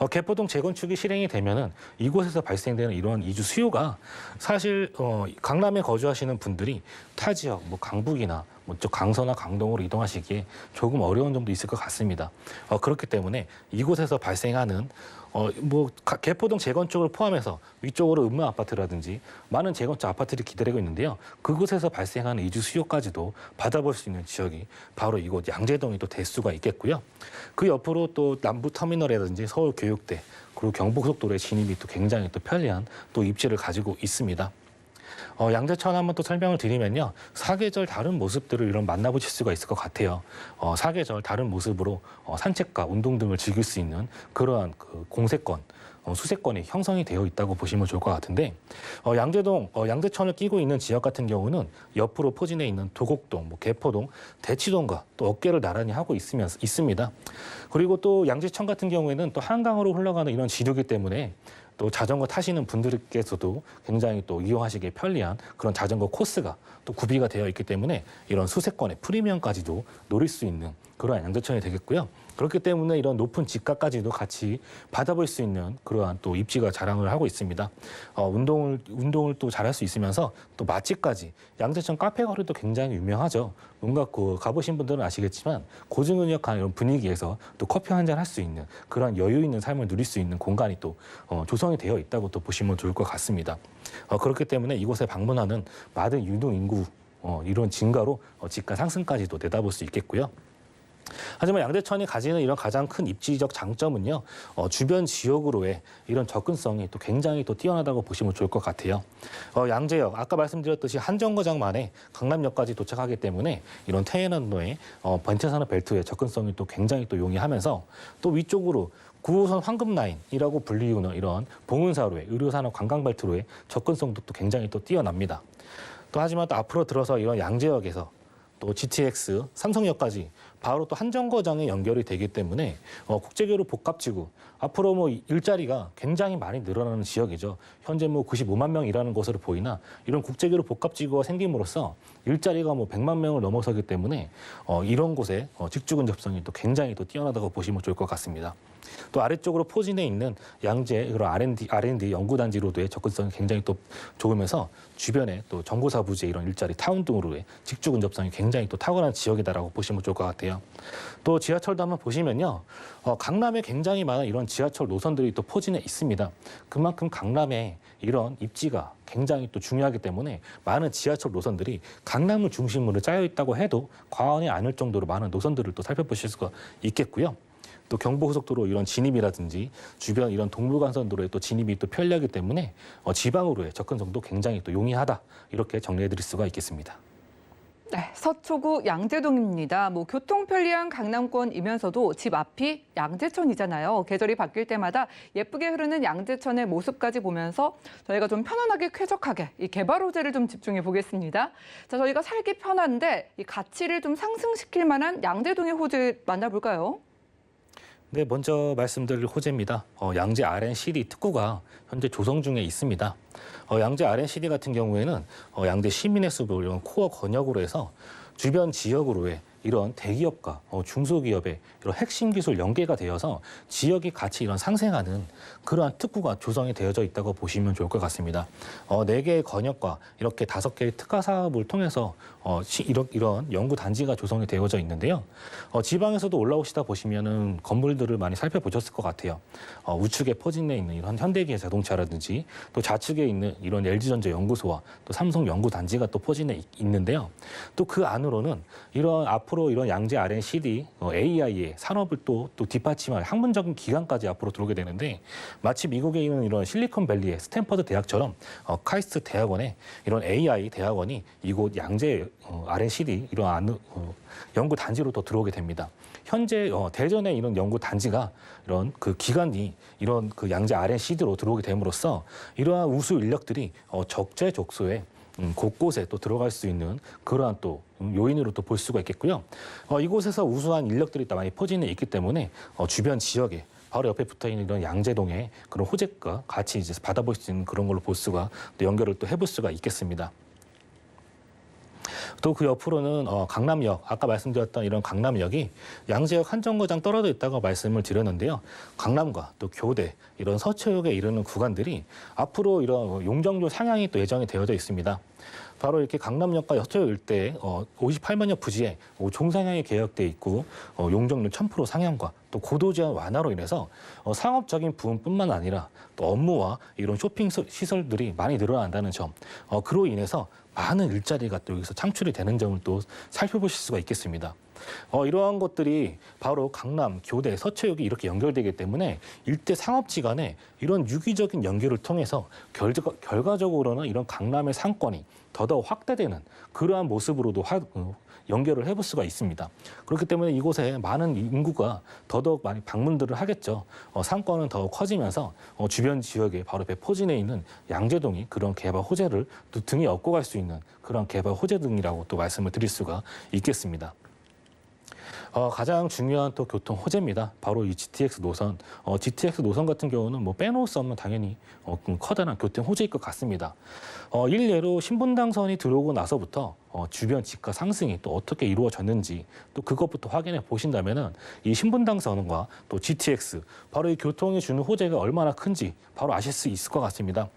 개포동 재건축이 실행이 되면은 이곳에서 발생되는 이런 이주 수요가 사실 강남에 거주하시는 분들이 타 지역, 뭐 강북이나 저 강서나 강동으로 이동하시기에 조금 어려운 점도 있을 것 같습니다. 그렇기 때문에 이곳에서 발생하는 개포동 재건축을 포함해서 위쪽으로 음마 아파트라든지 많은 재건축 아파트들이 기다리고 있는데요. 그곳에서 발생하는 이주 수요까지도 받아볼 수 있는 지역이 바로 이곳 양재동이 또 될 수가 있겠고요. 그 옆으로 또 남부터미널이라든지 서울교육대 그리고 경부고속도로의 진입이 또 굉장히 또 편리한 또 입지를 가지고 있습니다. 양재천 한번 또 설명을 드리면요. 사계절 다른 모습들을 이런 만나보실 수가 있을 것 같아요. 사계절 다른 모습으로 산책과 운동 등을 즐길 수 있는 그러한 그 공세권, 수세권이 형성이 되어 있다고 보시면 좋을 것 같은데 양재천을 끼고 있는 지역 같은 경우는 옆으로 포진해 있는 도곡동, 개포동, 대치동과 또 어깨를 나란히 하고 있습니다. 그리고 또 양재천 같은 경우에는 또 한강으로 흘러가는 이런 지류기 때문에 또 자전거 타시는 분들께서도 굉장히 또 이용하시기에 편리한 그런 자전거 코스가 또 구비가 되어 있기 때문에 이런 수세권의 프리미엄까지도 노릴 수 있는 그러한 양재천이 되겠고요. 그렇기 때문에 이런 높은 집값까지도 같이 받아볼 수 있는 그러한 또 입지가 자랑을 하고 있습니다. 운동을 또 잘할 수 있으면서 또 맛집까지 양재천 카페 거리도 굉장히 유명하죠. 뭔가 가보신 분들은 아시겠지만 고즈넉한 이런 분위기에서 또 커피 한 잔 할 수 있는 그런 여유 있는 삶을 누릴 수 있는 공간이 또 조성이 되어 있다고 또 보시면 좋을 것 같습니다. 그렇기 때문에 이곳에 방문하는 많은 유동 인구 이런 증가로 집가 상승까지도 내다볼 수 있겠고요. 하지만 양재천이 가지는 이런 가장 큰 입지적 장점은요, 주변 지역으로의 이런 접근성이 또 굉장히 또 뛰어나다고 보시면 좋을 것 같아요. 양재역, 아까 말씀드렸듯이 한정거장만에 강남역까지 도착하기 때문에 이런 태해남로의 벤트산업 벨트의 접근성이 또 굉장히 또 용이하면서 또 위쪽으로 9호선 황금라인이라고 불리우는 이런 봉은사로의 의료산업 관광벨트로의 접근성도 또 굉장히 또 뛰어납니다. 또 하지만 또 앞으로 들어서 이런 양재역에서 또 GTX, 삼성역까지 바로 또 한정거장에 연결이 되기 때문에 국제교류 복합지구 앞으로 일자리가 굉장히 많이 늘어나는 지역이죠. 현재 95만 명 일하는 것으로 보이나 이런 국제교류 복합지구가 생김으로써 일자리가 100만 명을 넘어서기 때문에 이런 곳에 직주 근접성이 또 굉장히 또 뛰어나다고 보시면 좋을 것 같습니다. 또 아래쪽으로 포진해 있는 양재 그런 R&D 연구단지로도의 접근성이 굉장히 또 좋으면서 주변에 또 정보사부지의 이런 일자리 타운 등으로의 직주 근접성이 굉장히 또 탁월한 지역이다라고 보시면 좋을 것 같아요. 또 지하철도 한번 보시면요, 강남에 굉장히 많은 이런 지하철 노선들이 또 포진해 있습니다. 그만큼 강남에 이런 입지가 굉장히 또 중요하기 때문에 많은 지하철 노선들이 강남을 중심으로 짜여 있다고 해도 과언이 아닐 정도로 많은 노선들을 또 살펴보실 수가 있겠고요. 또 경부고속도로 이런 진입이라든지 주변 이런 동물간선도로의 또 진입이 또 편리하기 때문에 지방으로의 접근성도 굉장히 또 용이하다 이렇게 정리해드릴 수가 있겠습니다. 네, 서초구 양재동입니다. 교통 편리한 강남권이면서도 집 앞이 양재천이잖아요. 계절이 바뀔 때마다 예쁘게 흐르는 양재천의 모습까지 보면서 저희가 좀 편안하게 쾌적하게 이 개발 호재를 좀 집중해 보겠습니다. 자, 저희가 살기 편한데 이 가치를 좀 상승시킬 만한 양재동의 호재 만나볼까요? 네, 먼저 말씀드릴 호재입니다. 양재 R&CD 특구가 현재 조성 중에 있습니다. 양재 R&CD 같은 경우에는 양재 시민의 숲을 이런 코어 권역으로 해서 주변 지역으로의 이런 대기업과 중소기업의 이런 핵심 기술 연계가 되어서 지역이 같이 이런 상생하는 그러한 특구가 조성이 되어져 있다고 보시면 좋을 것 같습니다. 4개의 권역과 이렇게 5개의 특화 사업을 통해서 이런 연구 단지가 조성이 되어져 있는데요. 지방에서도 올라오시다 보시면은 건물들을 많이 살펴보셨을 것 같아요. 우측에 포진해 있는 이런 현대기아 자동차라든지 또 좌측에 있는 이런 LG전자 연구소와 또 삼성 연구 단지가 또 포진해 있는데요. 또 그 안으로는 이런 앞으로 앞으로 이런 양재 R&CD, AI의 산업을 또 뒷받침할 학문적인 기관까지 앞으로 들어오게 되는데 마치 미국에 있는 이런 실리콘밸리의 스탠퍼드 대학처럼 카이스트 대학원에 이런 AI 대학원이 이곳 양재 R&CD 이런 연구 단지로 또 들어오게 됩니다. 현재 대전에 이런 연구 단지가 이런 그 기관이 이런 그 양재 R&CD로 들어오게 됨으로써 이러한 우수 인력들이 적재적소에 곳곳에 또 들어갈 수 있는 그러한 또 요인으로 또 볼 수가 있겠고요. 이곳에서 우수한 인력들이 또 많이 포진해 있기 때문에 주변 지역에 바로 옆에 붙어 있는 이런 양재동의 그런 호재가 같이 이제 받아볼 수 있는 그런 걸로 볼 수가 또 연결을 또 해볼 수가 있겠습니다. 또 그 옆으로는 강남역, 아까 말씀드렸던 이런 강남역이 양재역 한 정거장 떨어져 있다고 말씀을 드렸는데요. 강남과 또 교대, 이런 서초역에 이르는 구간들이 앞으로 이런 용적률 상향이 또 예정이 되어져 있습니다. 바로 이렇게 강남역과 서초역 일대에 58만여 부지에 종상향이 계획돼 있고 용적률 1000% 상향과 또 고도 제한 완화로 인해서 상업적인 부분뿐만 아니라 또 업무와 이런 쇼핑 시설들이 많이 늘어난다는 점, 그로 인해서 많은 일자리가 또 여기서 창출이 되는 점을 또 살펴보실 수가 있겠습니다. 이러한 것들이 바로 강남, 교대, 서초역이 이렇게 연결되기 때문에 일대 상업지 간에 이런 유기적인 연결을 통해서 결과적으로는 이런 강남의 상권이 더더욱 확대되는 그러한 모습으로도 연결을 해볼 수가 있습니다. 그렇기 때문에 이곳에 많은 인구가 더더욱 많이 방문들을 하겠죠. 상권은 더욱 커지면서 주변 지역에 바로 옆에 포진해 있는 양재동이 그런 개발 호재를 또 등에 업고 갈 수 있는 그런 개발 호재 등이라고 또 말씀을 드릴 수가 있겠습니다. 가장 중요한 또 교통 호재입니다. 바로 이 GTX 노선. GTX 노선 같은 경우는 뭐 빼놓을 수 없는 당연히 커다란 교통 호재일 것 같습니다. 일례로 신분당선이 들어오고 나서부터 주변 집가 상승이 또 어떻게 이루어졌는지 또 그것부터 확인해 보신다면은 이 신분당선과 또 GTX 바로 이 교통이 주는 호재가 얼마나 큰지 바로 아실 수 있을 것 같습니다.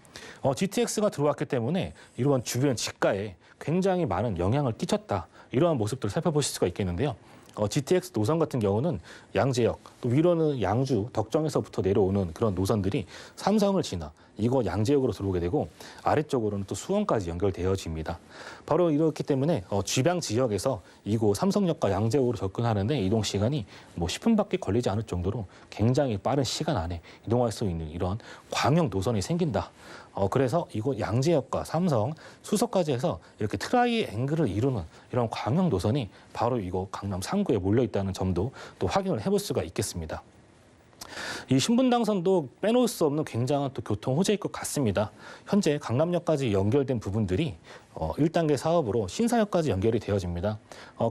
GTX가 들어왔기 때문에 이러한 주변 집가에 굉장히 많은 영향을 끼쳤다. 이러한 모습들을 살펴보실 수가 있겠는데요. GTX 노선 같은 경우는 양재역, 또 위로는 양주, 덕정에서부터 내려오는 그런 노선들이 삼성을 지나 이곳 양재역으로 들어오게 되고 아래쪽으로는 또 수원까지 연결되어집니다. 바로 이렇기 때문에 주변 지역에서 이곳 삼성역과 양재역으로 접근하는데 이동 시간이 뭐 10분밖에 걸리지 않을 정도로 굉장히 빠른 시간 안에 이동할 수 있는 이런 광역 노선이 생긴다. 그래서 이곳 양재역과 삼성, 수서까지 해서 이렇게 트라이앵글을 이루는 이런 광역 노선이 바로 이곳 강남 상구에 몰려 있다는 점도 또 확인을 해볼 수가 있겠습니다. 이 신분당선도 빼놓을 수 없는 굉장한 또 교통 호재일 것 같습니다. 현재 강남역까지 연결된 부분들이 1단계 사업으로 신사역까지 연결이 되어집니다.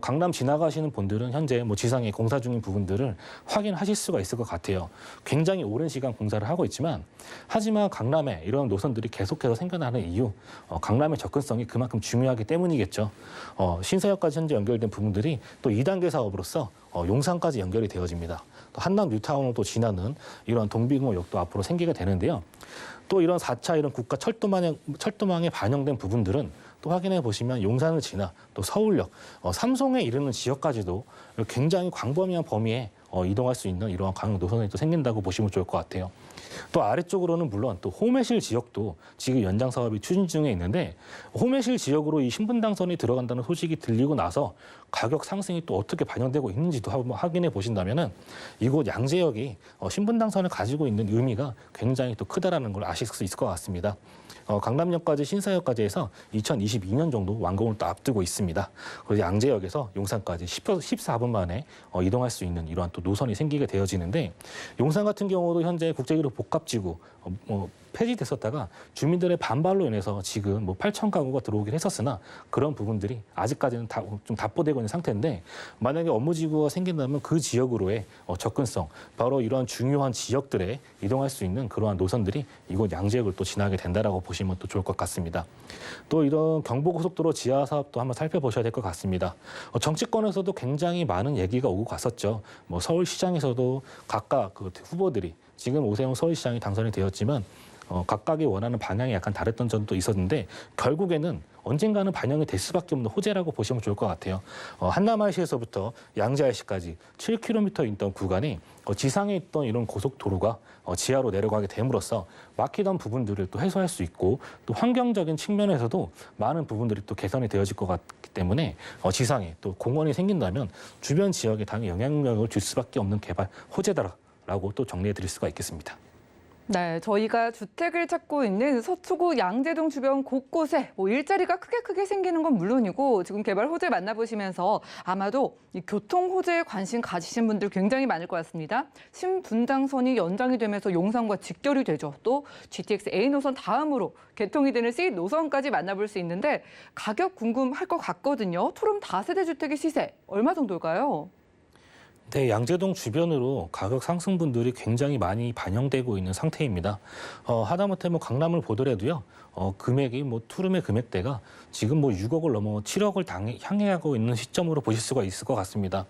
강남 지나가시는 분들은 현재 뭐 지상에 공사 중인 부분들을 확인하실 수가 있을 것 같아요. 굉장히 오랜 시간 공사를 하고 있지만 하지만 강남에 이런 노선들이 계속해서 생겨나는 이유, 강남의 접근성이 그만큼 중요하기 때문이겠죠. 신사역까지 현재 연결된 부분들이 또 2단계 사업으로서 용산까지 연결이 되어집니다. 또 한남 뉴타운을 또 지나는 이런 동비공역도 앞으로 생기게 되는데요. 또 이런 4차 이런 국가 철도망에 반영된 부분들은 또 확인해 보시면 용산을 지나 또 서울역, 삼성에 이르는 지역까지도 굉장히 광범위한 범위에 이동할 수 있는 이러한 광역 노선이 또 생긴다고 보시면 좋을 것 같아요. 또 아래쪽으로는 물론 또 호매실 지역도 지금 연장 사업이 추진 중에 있는데 호매실 지역으로 이 신분당선이 들어간다는 소식이 들리고 나서 가격 상승이 또 어떻게 반영되고 있는지도 한번 확인해 보신다면은 이곳 양재역이 신분당선을 가지고 있는 의미가 굉장히 또 크다라는 걸 아실 수 있을 것 같습니다. 강남역까지 신사역까지 해서 2022년 정도 완공을 또 앞두고 있습니다. 그래서 양재역에서 용산까지 14분 만에 이동할 수 있는 이러한 또 노선이 생기게 되어지는데 용산 같은 경우도 현재 국제기록 복합지구 폐지됐었다가 주민들의 반발로 인해서 지금 뭐 8천 가구가 들어오긴 했었으나 그런 부분들이 아직까지는 좀 답보되고 있는 상태인데 만약에 업무지구가 생긴다면 그 지역으로의 접근성, 바로 이러한 중요한 지역들에 이동할 수 있는 그러한 노선들이 이곳 양재역을 또 지나게 된다라고 보시면 또 좋을 것 같습니다. 또 이런 경부고속도로 지하 사업도 한번 살펴보셔야 될 것 같습니다. 정치권에서도 굉장히 많은 얘기가 오고 갔었죠. 뭐 서울시장에서도 각각 그 후보들이 지금 오세훈 서울시장이 당선이 되었지만 각각이 원하는 방향이 약간 다랬던 점도 있었는데 결국에는 언젠가는 반영이 될 수밖에 없는 호재라고 보시면 좋을 것 같아요. 한남IC에서부터 양재IC까지 7km 있던 구간이 지상에 있던 이런 고속도로가 지하로 내려가게 됨으로써 막히던 부분들을 또 해소할 수 있고 또 환경적인 측면에서도 많은 부분들이 또 개선이 되어질 것 같기 때문에 지상에 또 공원이 생긴다면 주변 지역에 당연히 영향력을 줄 수밖에 없는 개발 호재다라고 또 정리해 드릴 수가 있겠습니다. 네, 저희가 주택을 찾고 있는 서초구 양재동 주변 곳곳에 일자리가 크게 생기는 건 물론이고 지금 개발 호재 만나보시면서 아마도 이 교통 호재에 관심 가지신 분들 굉장히 많을 것 같습니다. 신분당선이 연장이 되면서 용산과 직결이 되죠. 또 GTX A 노선 다음으로 개통이 되는 C 노선까지 만나볼 수 있는데 가격 궁금할 것 같거든요. 토름 다세대 주택의 시세 얼마 정도일까요? 네, 양재동 주변으로 가격 상승분들이 굉장히 많이 반영되고 있는 상태입니다. 하다못해 강남을 보더라도요, 금액이 투룸의 금액대가 지금 6억을 넘어 7억을 향해 가고 있는 시점으로 보실 수가 있을 것 같습니다.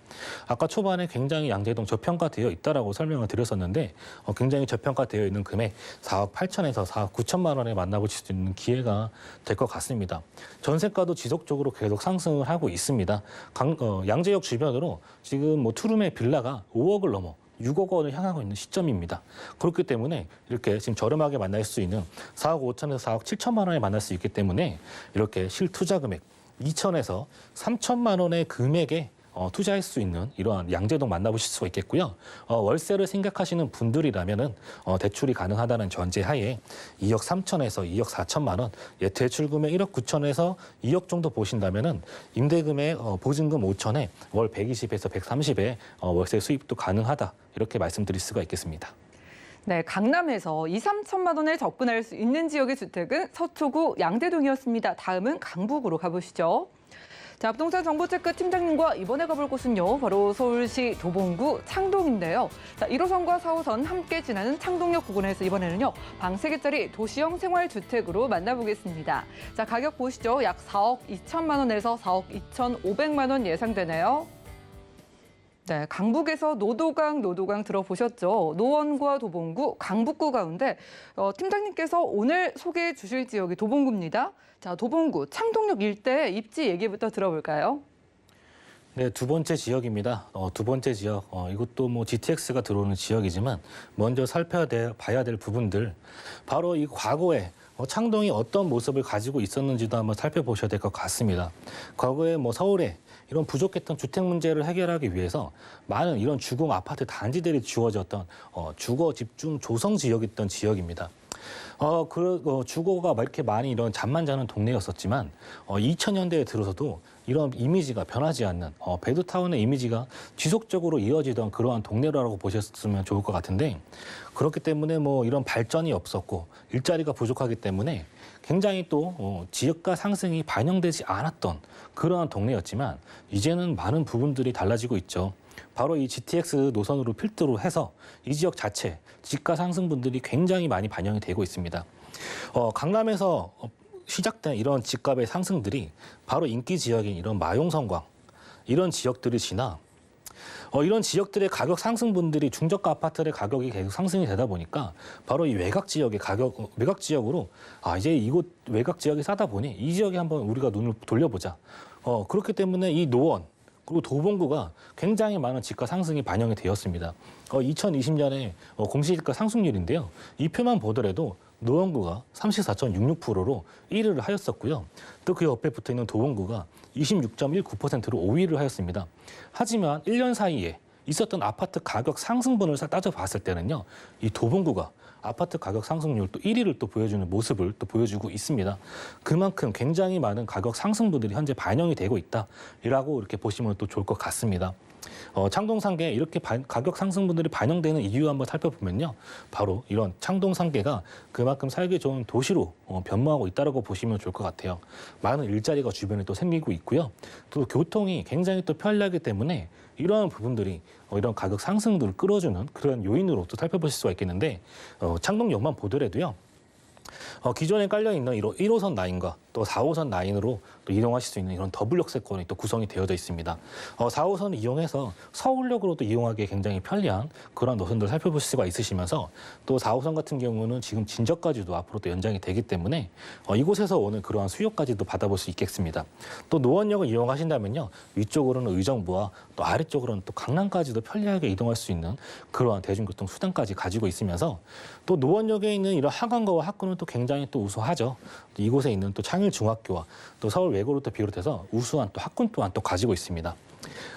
아까 초반에 굉장히 양재동 저평가되어 있다라고 설명을 드렸었는데, 굉장히 저평가되어 있는 금액 4억 8천에서 4억 9천만 원에 만나보실 수 있는 기회가 될 것 같습니다. 전세가도 지속적으로 계속 상승을 하고 있습니다. 양재역 주변으로 지금 투룸의 빌라가 5억을 넘어 6억 원을 향하고 있는 시점입니다. 그렇기 때문에 이렇게 지금 저렴하게 만날 수 있는 4억 5천에서 4억 7천만 원에 만날 수 있기 때문에 이렇게 실투자 금액 2천에서 3천만 원의 금액에 투자할 수 있는 이러한 양재동 만나보실 수가 있겠고요. 월세를 생각하시는 분들이라면은 대출이 가능하다는 전제하에 2억 3천에서 2억 4천만 원, 대출 금액 1억 9천에서 2억 정도 보신다면은 임대금액 보증금 5천에 월 120에서 130에 월세 수입도 가능하다 이렇게 말씀드릴 수가 있겠습니다. 네, 강남에서 2, 3천만 원에 접근할 수 있는 지역의 주택은 서초구 양재동이었습니다. 다음은 강북으로 가보시죠. 자, 부동산 정보체크 팀장님과 이번에 가볼 곳은요, 바로 서울시 도봉구 창동인데요. 자, 1호선과 4호선 함께 지나는 창동역 부근에서 이번에는요, 방 3개짜리 도시형 생활주택으로 만나보겠습니다. 자, 가격 보시죠. 약 4억 2천만 원에서 4억 2,500만 원 예상되네요. 네, 강북에서 노도강 들어보셨죠? 노원구와 도봉구, 강북구 가운데 팀장님께서 오늘 소개해 주실 지역이 도봉구입니다. 자, 도봉구 창동역 일대 입지 얘기부터 들어볼까요? 네, 두 번째 지역입니다. 두 번째 지역, 이것도 GTX가 들어오는 지역이지만 먼저 봐야 될 부분들, 바로 이 과거에 창동이 어떤 모습을 가지고 있었는지도 한번 살펴보셔야 될 것 같습니다. 과거에 서울에 이런 부족했던 주택 문제를 해결하기 위해서 많은 이런 주공 아파트 단지들이 지어졌던 주거 집중 조성 지역이었던 지역입니다. 주거가 이렇게 많이 이런 잠만 자는 동네였었지만 2000년대에 들어서도 이런 이미지가 변하지 않는 베드타운의 이미지가 지속적으로 이어지던 그러한 동네라고 보셨으면 좋을 것 같은데 그렇기 때문에 이런 발전이 없었고 일자리가 부족하기 때문에 굉장히 또 지역가 상승이 반영되지 않았던 그러한 동네였지만 이제는 많은 부분들이 달라지고 있죠. 바로 이 GTX 노선으로 필두로 해서 이 지역 자체 집가 상승분들이 굉장히 많이 반영이 되고 있습니다. 강남에서 시작된 이런 집값의 상승들이 바로 인기 지역인 이런 마용성광 이런 지역들이 지나 이런 지역들의 가격 상승분들이 중저가 아파트의 가격이 계속 상승이 되다 보니까 바로 이 외곽 지역의 외곽 지역으로 이제 이곳 외곽 지역이 싸다 보니 이 지역에 한번 우리가 눈을 돌려보자. 그렇기 때문에 이 노원 그리고 도봉구가 굉장히 많은 집가 상승이 반영이 되었습니다. 2020년에 공시지가 상승률인데요. 이 표만 보더라도 노원구가 34.66%로 1위를 하였었고요. 또 그 옆에 붙어있는 도봉구가 26.19%로 5위를 하였습니다. 하지만 1년 사이에 있었던 아파트 가격 상승분을 따져봤을 때는요. 이 도봉구가 아파트 가격 상승률 또 1위를 또 보여주는 모습을 또 보여주고 있습니다. 그만큼 굉장히 많은 가격 상승분들이 현재 반영이 되고 있다라고 이렇게 보시면 또 좋을 것 같습니다. 창동상계에 이렇게 가격 상승분들이 반영되는 이유 한번 살펴보면요. 바로 이런 창동상계가 그만큼 살기 좋은 도시로 변모하고 있다고 보시면 좋을 것 같아요. 많은 일자리가 주변에 또 생기고 있고요. 또 교통이 굉장히 또 편리하기 때문에 이러한 부분들이 이런 가격 상승들을 끌어주는 그런 요인으로 또 살펴보실 수가 있겠는데 창동역만 보더라도요. 기존에 깔려 있는 이런 1호선 라인과 또 4호선 라인으로 또 이동하실 수 있는 이런 더블 역세권이 또 구성이 되어져 있습니다. 4호선을 이용해서 서울역으로도 이용하기에 굉장히 편리한 그런 노선들을 살펴보실 수가 있으시면서 또 4호선 같은 경우는 지금 진저까지도 앞으로 또 연장이 되기 때문에 이곳에서 오는 그러한 수요까지도 받아볼 수 있겠습니다. 또 노원역을 이용하신다면요, 위쪽으로는 의정부와 또 아래쪽으로는 또 강남까지도 편리하게 이동할 수 있는 그러한 대중교통 수단까지 가지고 있으면서 또 노원역에 있는 이런 하관과와 학군은 또 굉장히 또 우수하죠. 이곳에 있는 또 창일중학교와 또 서울 외고를 또 비롯해서 우수한 또 학군 또한 또 가지고 있습니다.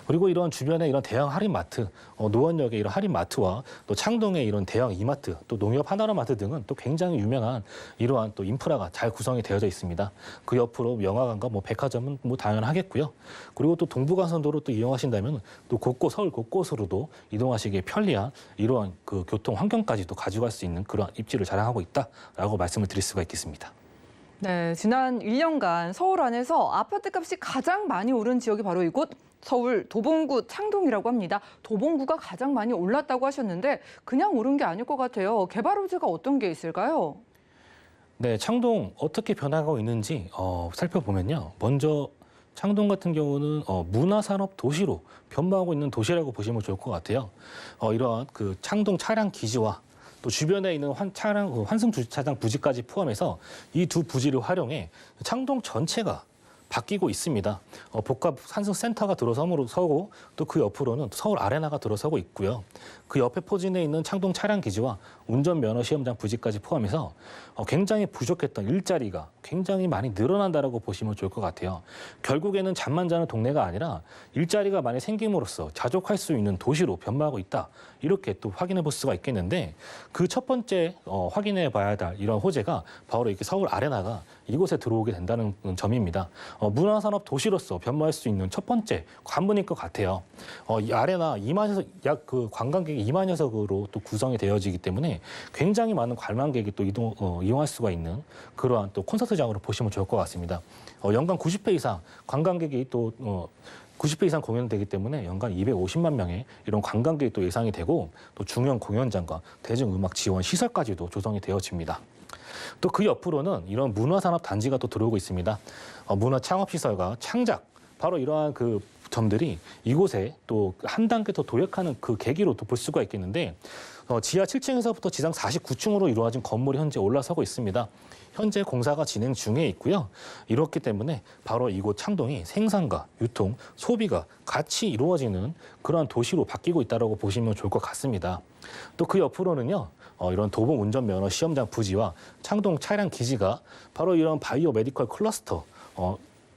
그리고 이런 주변에 이런 대형 할인마트, 노원역의 이런 할인마트와 또 창동의 이런 대형 이마트, 또 농협 하나로마트 등은 또 굉장히 유명한 이러한 또 인프라가 잘 구성이 되어져 있습니다. 그 옆으로 영화관과 뭐 백화점은 뭐 당연하겠고요. 그리고 또 동부간선도로 또 이용하신다면 또 곳곳 서울 곳곳으로도 이동하시기에 편리한 이러한 그 교통 환경까지도 가져갈 수 있는 그런 입지를 자랑하고 있다라고 말씀을 드릴 수가 있겠습니다. 네, 지난 1년간 서울 안에서 아파트 값이 가장 많이 오른 지역이 바로 이곳 서울 도봉구 창동이라고 합니다. 도봉구가 가장 많이 올랐다고 하셨는데 그냥 오른 게 아닐 것 같아요. 개발 호재가 어떤 게 있을까요? 네, 창동 어떻게 변화하고 있는지 살펴보면요. 먼저 창동 같은 경우는 문화산업 도시로 변모하고 있는 도시라고 보시면 좋을 것 같아요. 이러한 그 창동 차량 기지와 또 주변에 있는 환승 주차장 부지까지 포함해서 이 두 부지를 활용해 창동 전체가 바뀌고 있습니다. 복합 환승센터가 들어서고 또 그 옆으로는 서울 아레나가 들어서고 있고요. 그 옆에 포진해 있는 창동 차량 기지와 운전면허 시험장 부지까지 포함해서 굉장히 부족했던 일자리가 굉장히 많이 늘어난다라고 보시면 좋을 것 같아요. 결국에는 잠만 자는 동네가 아니라 일자리가 많이 생김으로써 자족할 수 있는 도시로 변모하고 있다. 이렇게 또 확인해 볼 수가 있겠는데 그 첫 번째 확인해 봐야 할 이런 호재가 바로 이렇게 서울 아레나가 이곳에 들어오게 된다는 점입니다. 문화산업 도시로서 변모할 수 있는 첫 번째 관문일 것 같아요. 이 아레나 2만에서 약 그 관광객이 2만 녀석으로 또 구성이 되어지기 때문에 굉장히 많은 관광객이 또 이용할 수가 있는 그러한 또 콘서트장으로 보시면 좋을 것 같습니다. 연간 90회 이상 관광객이 또 90회 이상 공연되기 때문에 연간 250만 명의 이런 관광객이 또 예상이 되고 또 중형 공연장과 대중음악 지원 시설까지도 조성이 되어집니다. 또 그 옆으로는 이런 문화산업 단지가 또 들어오고 있습니다. 문화창업시설과 창작, 바로 이러한 그 점들이 이곳에 또 한 단계 더 도약하는 그 계기로 또 볼 수가 있겠는데 지하 7층에서부터 지상 49층으로 이루어진 건물이 현재 올라서고 있습니다. 현재 공사가 진행 중에 있고요. 이렇기 때문에 바로 이곳 창동이 생산과 유통, 소비가 같이 이루어지는 그러한 도시로 바뀌고 있다고 보시면 좋을 것 같습니다. 또 그 옆으로는요. 이런 도봉 운전면허 시험장 부지와 창동 차량 기지가 바로 이런 바이오 메디컬 클러스터,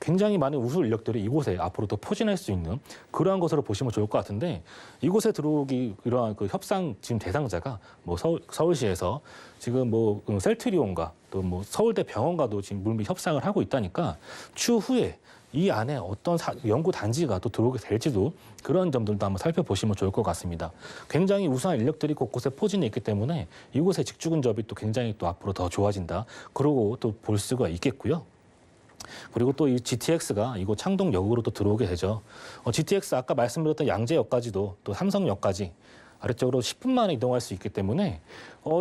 굉장히 많은 우수 인력들이 이곳에 앞으로 더 포진할 수 있는 그러한 것으로 보시면 좋을 것 같은데 이곳에 들어오기 이러한 그 협상 지금 대상자가 뭐 서울시에서 지금 뭐 셀트리온과 또 뭐 서울대 병원과도 지금 물밑 협상을 하고 있다니까 추후에 이 안에 어떤 연구 단지가 또 들어오게 될지도 그런 점들도 한번 살펴보시면 좋을 것 같습니다. 굉장히 우수한 인력들이 곳곳에 포진해 있기 때문에 이곳의 직주 근접이 또 굉장히 또 앞으로 더 좋아진다. 그러고 또 볼 수가 있겠고요. 그리고 또 이 GTX가 이곳 창동역으로 또 들어오게 되죠. GTX 아까 말씀드렸던 양재역까지도 또 삼성역까지 아래쪽으로 10분 만에 이동할 수 있기 때문에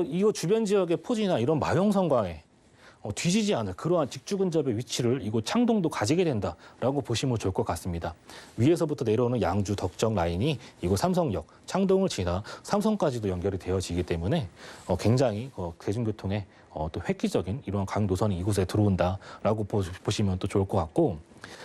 이거 주변 지역의 포진이나 이런 마용성광에 뒤지지 않을 그러한 직주 근접의 위치를 이곳 창동도 가지게 된다라고 보시면 좋을 것 같습니다. 위에서부터 내려오는 양주 덕정 라인이 이곳 삼성역, 창동을 지나 삼성까지도 연결이 되어지기 때문에 굉장히 대중교통의 또 획기적인 이러한 강노선이 이곳에 들어온다라고 보시면 또 좋을 것 같고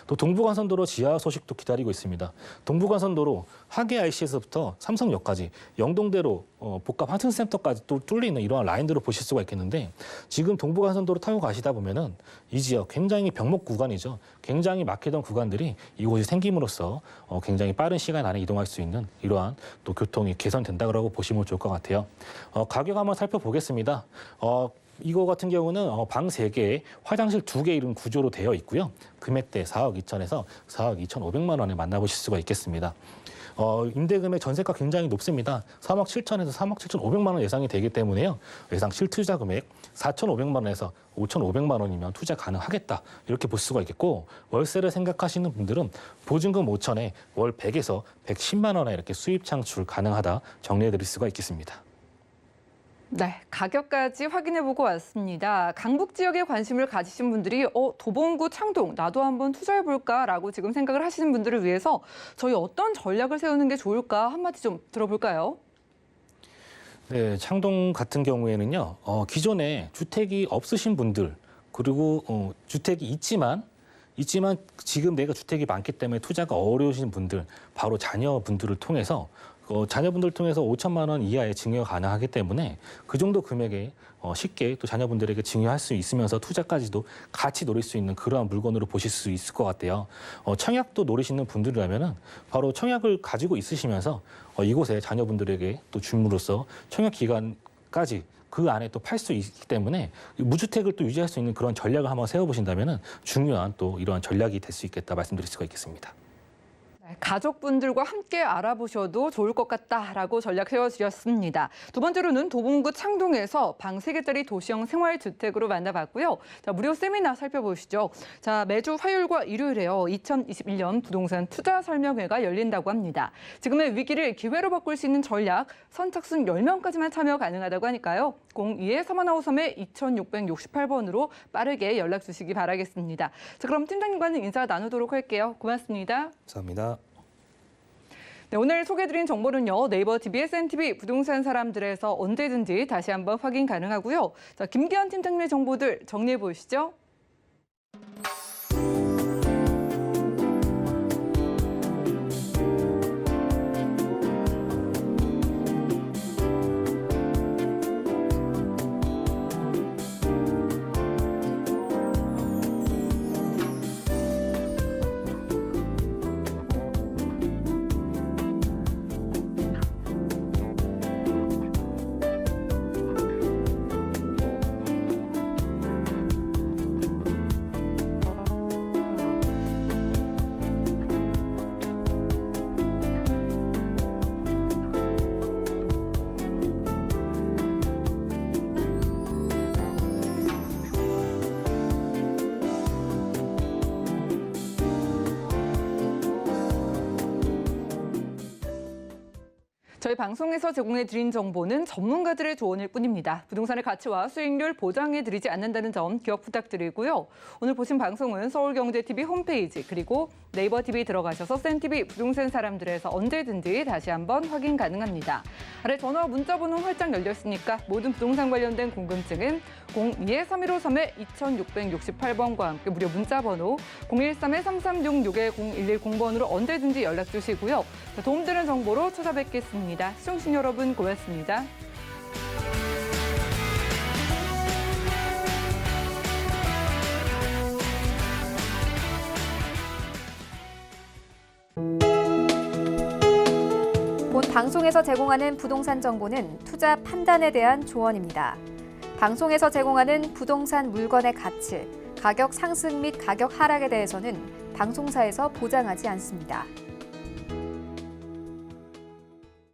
또 동부간선도로 지하 소식도 기다리고 있습니다. 동부간선도로 하계 IC에서부터 삼성역까지 영동대로 복합 환승센터까지 또 뚫리는 이러한 라인들을 보실 수가 있겠는데 지금 동부간선도로 타고 가시다 보면은 이 지역 굉장히 병목 구간이죠. 굉장히 막히던 구간들이 이곳이 생김으로써 굉장히 빠른 시간 안에 이동할 수 있는 이러한 또 교통이 개선된다고 보시면 좋을 것 같아요. 가격 한번 살펴보겠습니다. 이거 같은 경우는 방 3개에 화장실 2개 이런 구조로 되어 있고요. 금액대 4억 2천에서 4억 2,500만 원에 만나보실 수가 있겠습니다. 임대금의 전세가 굉장히 높습니다. 3억 7천에서 3억 7,500만 원 예상이 되기 때문에요. 예상 실투자 금액 4,500만 원에서 5,500만 원이면 투자 가능하겠다. 이렇게 볼 수가 있겠고 월세를 생각하시는 분들은 보증금 5천에 월 100에서 110만 원에 이렇게 수입 창출 가능하다 정리해 드릴 수가 있겠습니다. 네, 가격까지 확인해보고 왔습니다. 강북 지역에 관심을 가지신 분들이 도봉구 창동 나도 한번 투자해볼까라고 지금 생각을 하시는 분들을 위해서 저희 어떤 전략을 세우는 게 좋을까 한마디 좀 들어볼까요? 네, 창동 같은 경우에는요, 기존에 주택이 없으신 분들, 그리고 주택이 있지만 지금 내가 주택이 많기 때문에 투자가 어려우신 분들, 바로 자녀분들을 통해서 자녀분들 통해서 5천만 원 이하의 증여 가능하기 때문에 그 정도 금액에 쉽게 또 자녀분들에게 증여할 수 있으면서 투자까지도 같이 노릴 수 있는 그러한 물건으로 보실 수 있을 것 같아요. 청약도 노리시는 분들이라면은 바로 청약을 가지고 있으시면서 이곳에 자녀분들에게 또 줌으로써 청약 기간까지 그 안에 또 팔 수 있기 때문에 무주택을 또 유지할 수 있는 그런 전략을 한번 세워보신다면은 중요한 또 이러한 전략이 될 수 있겠다 말씀드릴 수가 있겠습니다. 가족분들과 함께 알아보셔도 좋을 것 같다라고 전략 세워주셨습니다. 두 번째로는 도봉구 창동에서 방 3개짜리 도시형 생활주택으로 만나봤고요. 자, 무료 세미나 살펴보시죠. 자, 매주 화요일과 일요일에요. 2021년 부동산 투자 설명회가 열린다고 합니다. 지금의 위기를 기회로 바꿀 수 있는 전략, 선착순 10명까지만 참여 가능하다고 하니까요. 02-3153-2668번으로 빠르게 연락 주시기 바라겠습니다. 자, 그럼 팀장님과는 인사 나누도록 할게요. 고맙습니다. 감사합니다. 네, 오늘 소개해드린 정보는요. 네이버 TV, SNTV 부동산 사람들에서 언제든지 다시 한번 확인 가능하고요. 자, 김기현 팀장님의 정보들 정리해 보시죠. 저희 방송에서 제공해드린 정보는 전문가들의 조언일 뿐입니다. 부동산의 가치와 수익률 보장해드리지 않는다는 점 기억 부탁드리고요. 오늘 보신 방송은 서울경제TV 홈페이지 그리고 네이버 TV 들어가셔서 센TV 부동산 사람들에서 언제든지 다시 한번 확인 가능합니다. 아래 전화와 문자 번호 활짝 열렸으니까 모든 부동산 관련된 궁금증은 02-3153-2668번과 함께 무료 문자 번호 013-3366-0110번으로 언제든지 연락 주시고요. 도움되는 정보로 찾아뵙겠습니다. 시청해주신 여러분 고맙습니다. 본 방송에서 제공하는 부동산 정보는 투자 판단에 대한 조언입니다. 방송에서 제공하는 부동산 물건의 가치, 가격 상승 및 가격 하락에 대해서는 방송사에서 보장하지 않습니다.